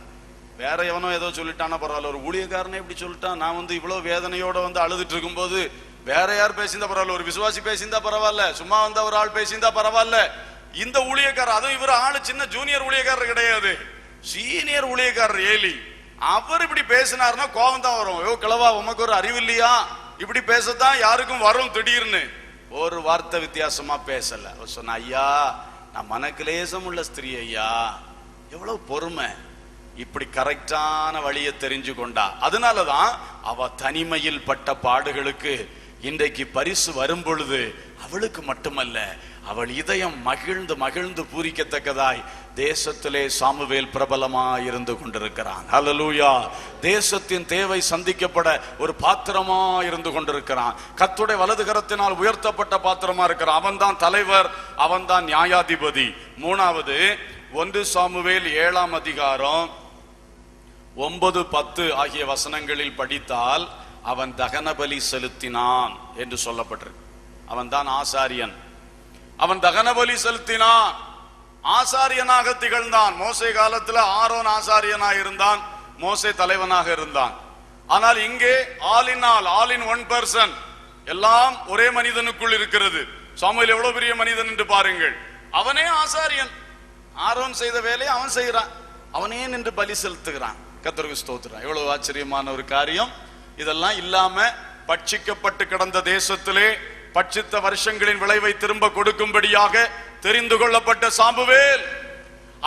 வேற எவனோ ஏதோ சொல்லிட்டானா பரவாயில்ல, ஒரு ஊழியக்காரனே இப்படி சொல்லிட்டான், நான் வந்து இவ்வளவு வேதனையோட வந்து அழுதுட்டு இருக்கும் போது வேற யார் பேசியிருந்தா பரவாயில்ல, ஒரு விசுவாசி பேசியிருந்தா பரவாயில்ல, சும்மா வந்த ஒரு ஆள் பேசியிருந்தா பரவாயில்ல, இந்த ஊழியக்காரர், அதுவும் இவர் ஆளு சின்ன ஜூனியர் ஊழியக்காரர் கிடையாது, சீனியர் ஊழியக்காரர் ஏலி, அவர் இப்படி பேசினாருன்னா கோபம் தான் வரும். யோ கிழவா, உமக்கு ஒரு அறிவு இல்லையா? இப்படி பேசத்தான் யாருக்கும் வரும். திடீர்னு ஒரு வார்த்தை வித்தியாசமா பேசல. சொன்ன, ஐயா நான் மனக்கிலேசம் உள்ள ஸ்திரீ ஐயா, எவ்வளவு பொறுமை, இப்படி கரெக்டான வழியை தெரிஞ்சு கொண்டா. அதனாலதான் அவ தனிமையில் பட்ட பாடுகளுக்கு இன்றைக்கு பரிசு வரும் பொழுது அவளுக்கு மட்டுமல்ல, அவள் இதயம் மகிழ்ந்து மகிழ்ந்து பூரிக்கத்தக்கதாய் தேசத்திலே சாமுவேல் பிரபலமாய் இருந்து கொண்டிருக்கிறான். ஹல்லேலூயா. தேசத்தின் தேவை சந்திக்கப்பட ஒரு பாத்திரமா இருந்து கொண்டிருக்கிறான். கர்த்தருடைய வலது கரத்தினால் உயர்த்தப்பட்ட பாத்திரமா இருக்கிறான். அவன் தான் தலைவர், அவன் தான் நியாயாதிபதி. 3வது 1 சாமுவேல் 7ஆம் அதிகாரம் 9, 10 ஆகிய வசனங்களில் படித்தால் அவன் தகன பலி செலுத்தினான் என்று சொல்லப்பட்டிருக்கு. அவன் தான் ஆசாரியன். அவன் தகன பலி செலுத்தினான், ஆசாரியனாக திகழ்ந்தான். மோசே காலத்துல ஆரோன் ஆசாரியனாக இருந்தான், மோசே தலைவனாக இருந்தான். ஆனால் இங்கே ஆல் இன் ஒன் பர்சன், எல்லாம் ஒரே மனிதனுக்குள் இருக்கிறது. சாமுவேல் எவ்வளவு பெரிய மனிதன் என்று பாருங்கள். அவனே ஆசாரியன், ஆரோன் செய்த வேலையை அவன் செய்யறான், அவனே நின்று பலி செலுத்துகிறான். கர்த்தருக்கு ஸ்தோத்திரம். எவ்வளவு ஆச்சரியமான ஒரு காரியம். இதெல்லாம் இல்லாம பட்சிக்கப்பட்டு கிடந்த தேசத்திலே பட்சித்த வருஷங்களின் விளைவை திரும்ப கொடுக்கும்படியாக தெரிந்து கொள்ளப்பட்ட சாமுவேல்,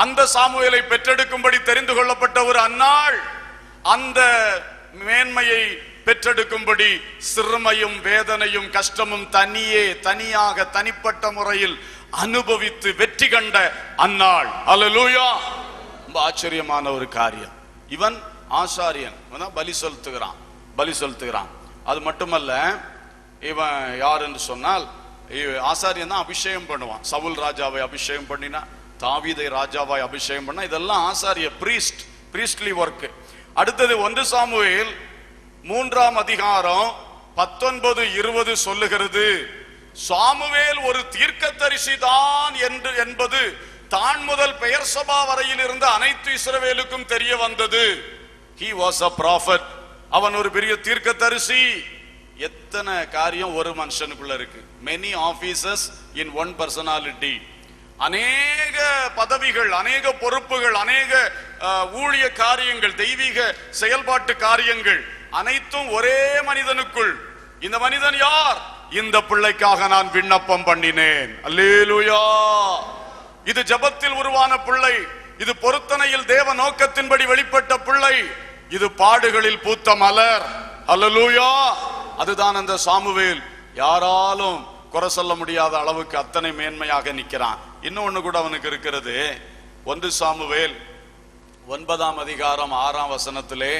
அந்த சாமுவேலை பெற்றெடுக்கும்படி தெரிந்து கொள்ளப்பட்ட ஒரு அந்நாள், அந்த மேன்மையை பெற்றெடுக்கும்படி சிறுமையும் வேதனையும் கஷ்டமும் தனியாக தனிப்பட்ட முறையில் அனுபவித்து வெற்றி கண்ட அந்நாள். அல்லேலூயா. ரொம்ப ஆச்சரியமான ஒரு காரியம். இவன் ஆசாரியன், பலி செலுத்துகிறான். அது மட்டுமல்ல, இவன் யார் என்று சொன்னால் ஆசாரியன் தான் அபிஷேகம் பண்ணுவான். சவுல் ராஜாவை அபிஷேகம் பண்ணினா, தாவீதை ராஜாவாய் அபிஷேகம் பண்ணா, இதெல்லாம் ஆசாரிய பிரீஸ்ட்லி ஒர்க். அடுத்தது 1 சாமுவேல் 3ஆம் அதிகாரம் 19, 20 சொல்லுகிறது, சாமுவேல் ஒரு தீர்க்கதரிசி தான் என்பது தான் முதல் பெயர்சபா வரையில் இருந்த அனைத்து இஸ்ரவேலுக்கும் தெரிய வந்தது. He was a prophet. அவன் ஒரு பெரிய தீர்க்கதரிசி. எத்தனை காரியம் ஒரு மனுஷனுக்குள்ள இருக்கு. many offices in one personality. அநேக பதவிகள், அநேக பொறுப்புகள், அநேக ஊழிய காரியங்கள், தெய்வீக செயல்பாட்டு காரியங்கள் அனைத்தும் ஒரே மனிதனுக்குள். இந்த மனிதன் யார்? இந்த பிள்ளைக்காக நான் விண்ணப்பம் பண்ணினேன். அல்லேலூயா. இது ஜெபத்தில் உருவான பிள்ளை. இது பொருத்தனையில் தேவ நோக்கத்தின்படி வெளிப்பட்ட பிள்ளை. இது பாடுகளில் பூத்த மலர். அல்லேலூயா. அதுதான் அந்த சாமுவேல். யாராலும் குறை சொல்ல முடியாத அளவுக்கு அத்தனை மேன்மையாக நிற்கிறான். இன்னொன்னு கூட அவனுக்கு இருக்கிறது. 1 சாமுவேல் 9ஆம் அதிகாரம் 6ஆம் வசனத்திலே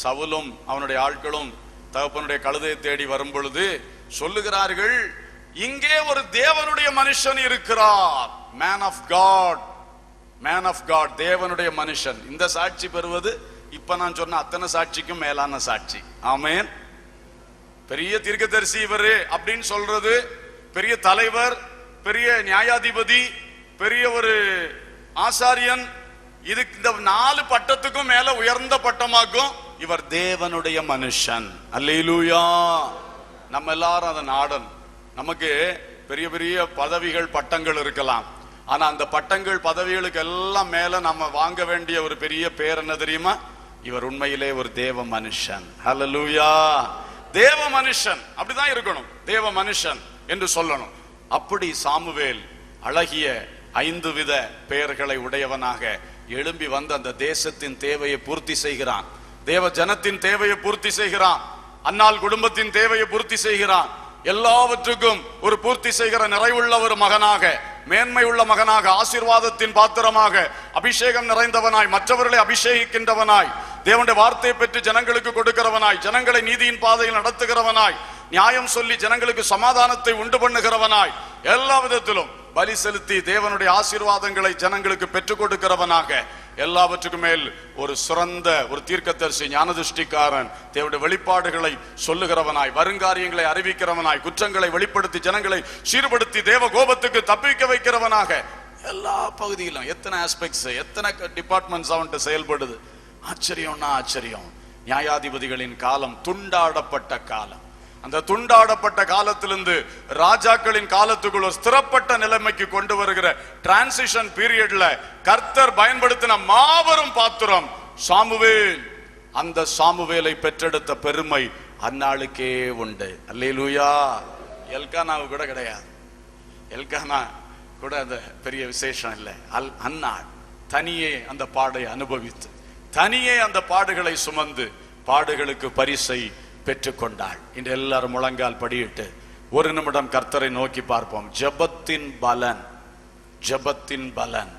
சவுலும் அவனுடைய ஆட்களும் தகப்பனுடைய கழுதையை தேடி வரும் பொழுது சொல்லுகிறார்கள், இங்கே ஒரு தேவனுடைய மனுஷன் இருக்கிறார். Man of God, man of God, தேவனுடைய மனுஷன். இந்த சாட்சி பெறுவது இப்ப நான் சொன்ன அத்தனை சாட்சிக்கும் மேலான சாட்சி. ஆமென். பெரிய தீர்க்கதரிசி இவரு அப்படின்னு சொல்றது, பெரிய தலைவர், பெரிய நியாயாதிபதி, பெரிய ஒரு ஆசாரியன், இது இந்த 4 பட்டத்துக்கும் மேல உயர்ந்த பட்டமாக்கும். இவர் தேவனுடைய மனுஷன். அல்லேலூயா. நம்ம எல்லாரும் அதை நாடன். நமக்கு பெரிய பெரிய பதவிகள், பட்டங்கள் இருக்கலாம். ஆனா அந்த பட்டங்கள், பதவிகளுக்கு எல்லாம் மேல நம்ம வாங்க வேண்டிய ஒரு பெரிய பேர் என்ன தெரியுமா? இவர் உண்மையிலே ஒரு தேவ மனுஷன். ஹல்லேலூயா. தேவ மனுஷன் அப்படிதான் இருக்கணும். தேவ மனுஷன் என்று சொல்லணும். அப்படி சாமுவேல் அழகிய 5 வித பெயர்களை உடையவனாக எழும்பி வந்து அந்த தேசத்தின் தேவையை பூர்த்தி செய்கிறான். தேவ ஜனத்தின் தேவையை பூர்த்தி செய்கிறான். அன்னாள் குடும்பத்தின் தேவையை பூர்த்தி செய்கிறான். எல்லாவற்றுக்கும் ஒரு பூர்த்தி செய்கிற நிறைவுள்ள ஒரு மகனாக, மேன்மை உள்ள மகனாக, ஆசீர்வாதத்தின் பாத்திரமாக, அபிஷேகம் நிறைந்தவனாய், மற்றவர்களை அபிஷேகிக்கின்றவனாய், தேவனுடைய வார்த்தையை பெற்று ஜனங்களுக்கு கொடுக்கிறவனாய், ஜனங்களை நீதியின் பாதையில் நடத்துகிறவனாய், நியாயம் சொல்லி ஜனங்களுக்கு சமாதானத்தை உண்டு பண்ணுகிறவனாய், எல்லா விதத்திலும் பலி செலுத்தி தேவனுடைய ஆசீர்வாதங்களை ஜனங்களுக்கு பெற்றுக் கொடுக்கிறவனாக, எல்லாவற்றுக்கும் மேல் ஒரு சிறந்த ஒரு தீர்க்கதரிசி, ஞானதிஷ்டிக்காரன், தேவனுடைய வெளிப்பாடுகளை சொல்லுகிறவனாய், வருங்காரியங்களை அறிவிக்கிறவனாய், குற்றங்களை வெளிப்படுத்தி ஜனங்களை சீர்படுத்தி தேவ கோபத்துக்கு தப்பிக்க வைக்கிறவனாக, எல்லா பகுதியிலும் எத்தனை ஆஸ்பெக்ட்ஸ், எத்தனை டிபார்ட்மெண்ட்ஸ் அவன்கிட்ட செயல்படுது. ஆச்சரியம்னா ஆச்சரியம். நியாயாதிபதிகளின் காலம் துண்டாடப்பட்ட காலம். அந்த துண்டாடப்பட்ட காலத்திலிருந்து ராஜாக்களின் காலத்துக்குள் ஒரு ஸ்திரப்பட்ட நிலைமைக்கு கொண்டு வருகிற டிரான்சிஷன் பீரியட்ல கர்த்தர் பயன்படுத்தின மாபெரும் பாத்திரம் சாமுவேல். அந்த சாமுவேலை பெற்றெடுத்த பெருமை அந்நாளுக்கே உண்டு. அல்லேலூயா. எல்கானாவு கூட கிடையாது. எல்கானா கூட அந்த பெரிய விசேஷம் இல்லை. அந்நாள் தனியே அந்த பாடை அனுபவித்து, தனியே அந்த பாடுகளை சுமந்து, பாடுகளுக்கு பரிசை பெற்றுக்கொண்டாள். இன்று எல்லாரும் முழங்கால் படியிட்டு ஒரு நிமிடம் கர்த்தரை நோக்கி பார்ப்போம். ஜெபத்தின் பலன், ஜெபத்தின் பலன்.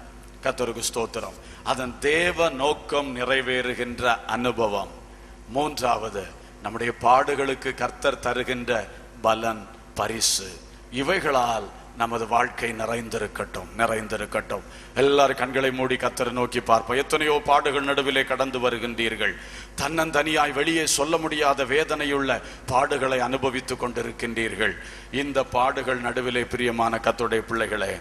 கர்த்தருக்கு ஸ்தோத்திரம். அதன் தேவ நோக்கம் நிறைவேறுகின்ற அனுபவம். 3வது, நம்முடைய பாடுகளுக்கு கர்த்தர் தருகின்ற பலன், பரிசு. இவைகளால் நமது வாழ்க்கை நிறைந்திருக்கட்டும், நிறைந்திருக்கட்டும். எல்லாரும் கண்களை மூடி கர்த்தரை நோக்கி பார்ப்போம். எத்தனையோ பாடுகள் நடுவிலே கடந்து வருகின்றீர்கள். தன்னந்தனியாய் வெளியே சொல்ல முடியாத வேதனையுள்ள பாடுகளை அனுபவித்துக் கொண்டிருக்கின்றீர்கள். இந்த பாடுகள் நடுவிலே பிரியமான கர்த்தருடைய பிள்ளைகளே,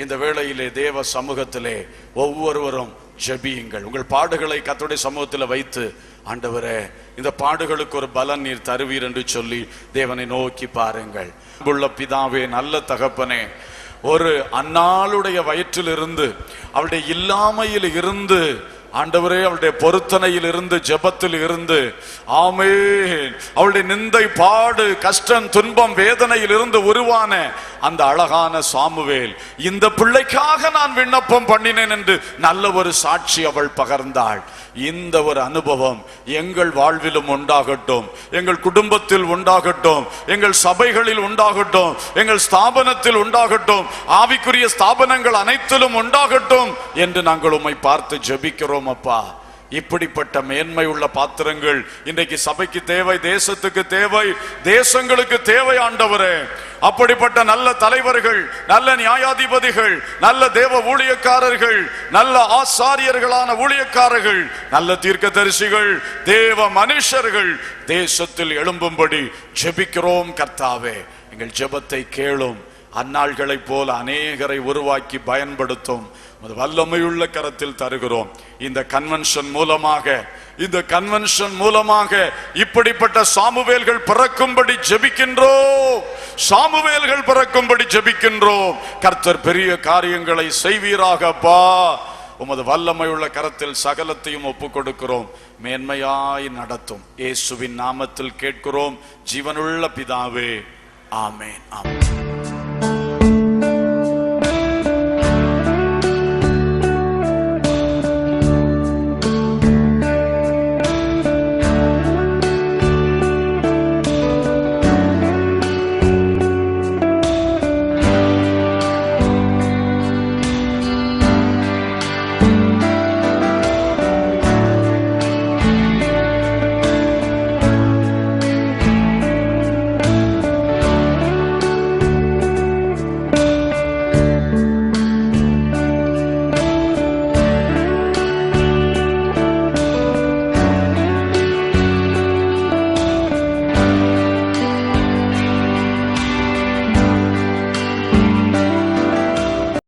இந்த வேளையிலே தேவ சமூகத்திலே ஒவ்வொருவரும் ஜெபியுங்கள். உங்கள் பாடுகளை கர்த்தருடைய சமூகத்தில் வைத்து, ஆண்டவரே இந்த பாடுகளுக்கு ஒரு பலன் நீர் தருவீர் என்று சொல்லி தேவனை நோக்கி பாருங்கள். அன்புள்ள பிதாவே, நல்ல தகப்பனே, ஒரு அன்னாளுடைய வயிற்றிலிருந்து, அவளுடைய இல்லாமையில் இருந்து, ஆண்டவரே அவளுடைய பொருத்தனையில் இருந்து, ஜெபத்தில் இருந்து, ஆமென், அவளுடைய நிந்தை, பாடு, கஷ்டம், துன்பம், வேதனையில் இருந்து உருவான அந்த அழகான சாமுவேல், இந்த பிள்ளைக்காக நான் விண்ணப்பம் பண்ணினேன் என்று நல்ல ஒரு சாட்சி அவள் பகர்ந்தாள். இந்த ஒரு அனுபவம் எங்கள் வாழ்விலும் உண்டாகட்டும், எங்கள் குடும்பத்தில் உண்டாகட்டும், எங்கள் சபைகளில் உண்டாகட்டும், எங்கள் ஸ்தாபனத்தில் உண்டாகட்டும், ஆவிக்குரிய ஸ்தாபனங்கள் அனைத்திலும் உண்டாகட்டும் என்று நாங்கள் உம்மை பார்த்து ஜெபிக்கிறோம் அப்பா. இப்படிப்பட்ட மேன்மை உள்ள பாத்திரங்கள் இன்றைக்கு சபைக்கு தேவை, தேசத்துக்கு தேவை, தேசங்களுக்கு தேவை ஆண்டவரே. அப்படிப்பட்ட நல்ல தலைவர்கள், நல்ல நியாயாதிபதிகள், நல்ல தேவ ஊழியக்காரர்கள், நல்ல ஆசாரியர்களான ஊழியக்காரர்கள், நல்ல தீர்க்கதரிசிகள், தேவ மனுஷர்கள் தேசத்தில் எழும்பும்படி ஜெபிக்கிறோம் கர்த்தாவே. எங்கள் ஜெபத்தை கேளும். அந்நாள்களைப் போல அநேகரை உருவாக்கி பயன்படுத்தும் வல்லமையுள்ள கரத்தில் தருகிறோம். இந்த கன்வென்ஷன் மூலமாக இப்படிப்பட்ட சாமுவேல்கள் பிறக்கும்படி ஜெபிக்கின்றோம். கர்த்தர் பெரிய காரியங்களை செய்வீராக அப்பா. உமது வல்லமையுள்ள கரத்தில் சகலத்தையும் ஒப்புக் கொடுக்கிறோம். மேன்மையாய் நடத்தும். இயேசுவின் நாமத்தில் கேட்கிறோம் ஜீவனுள்ள பிதாவே, ஆமென். ஆமென்.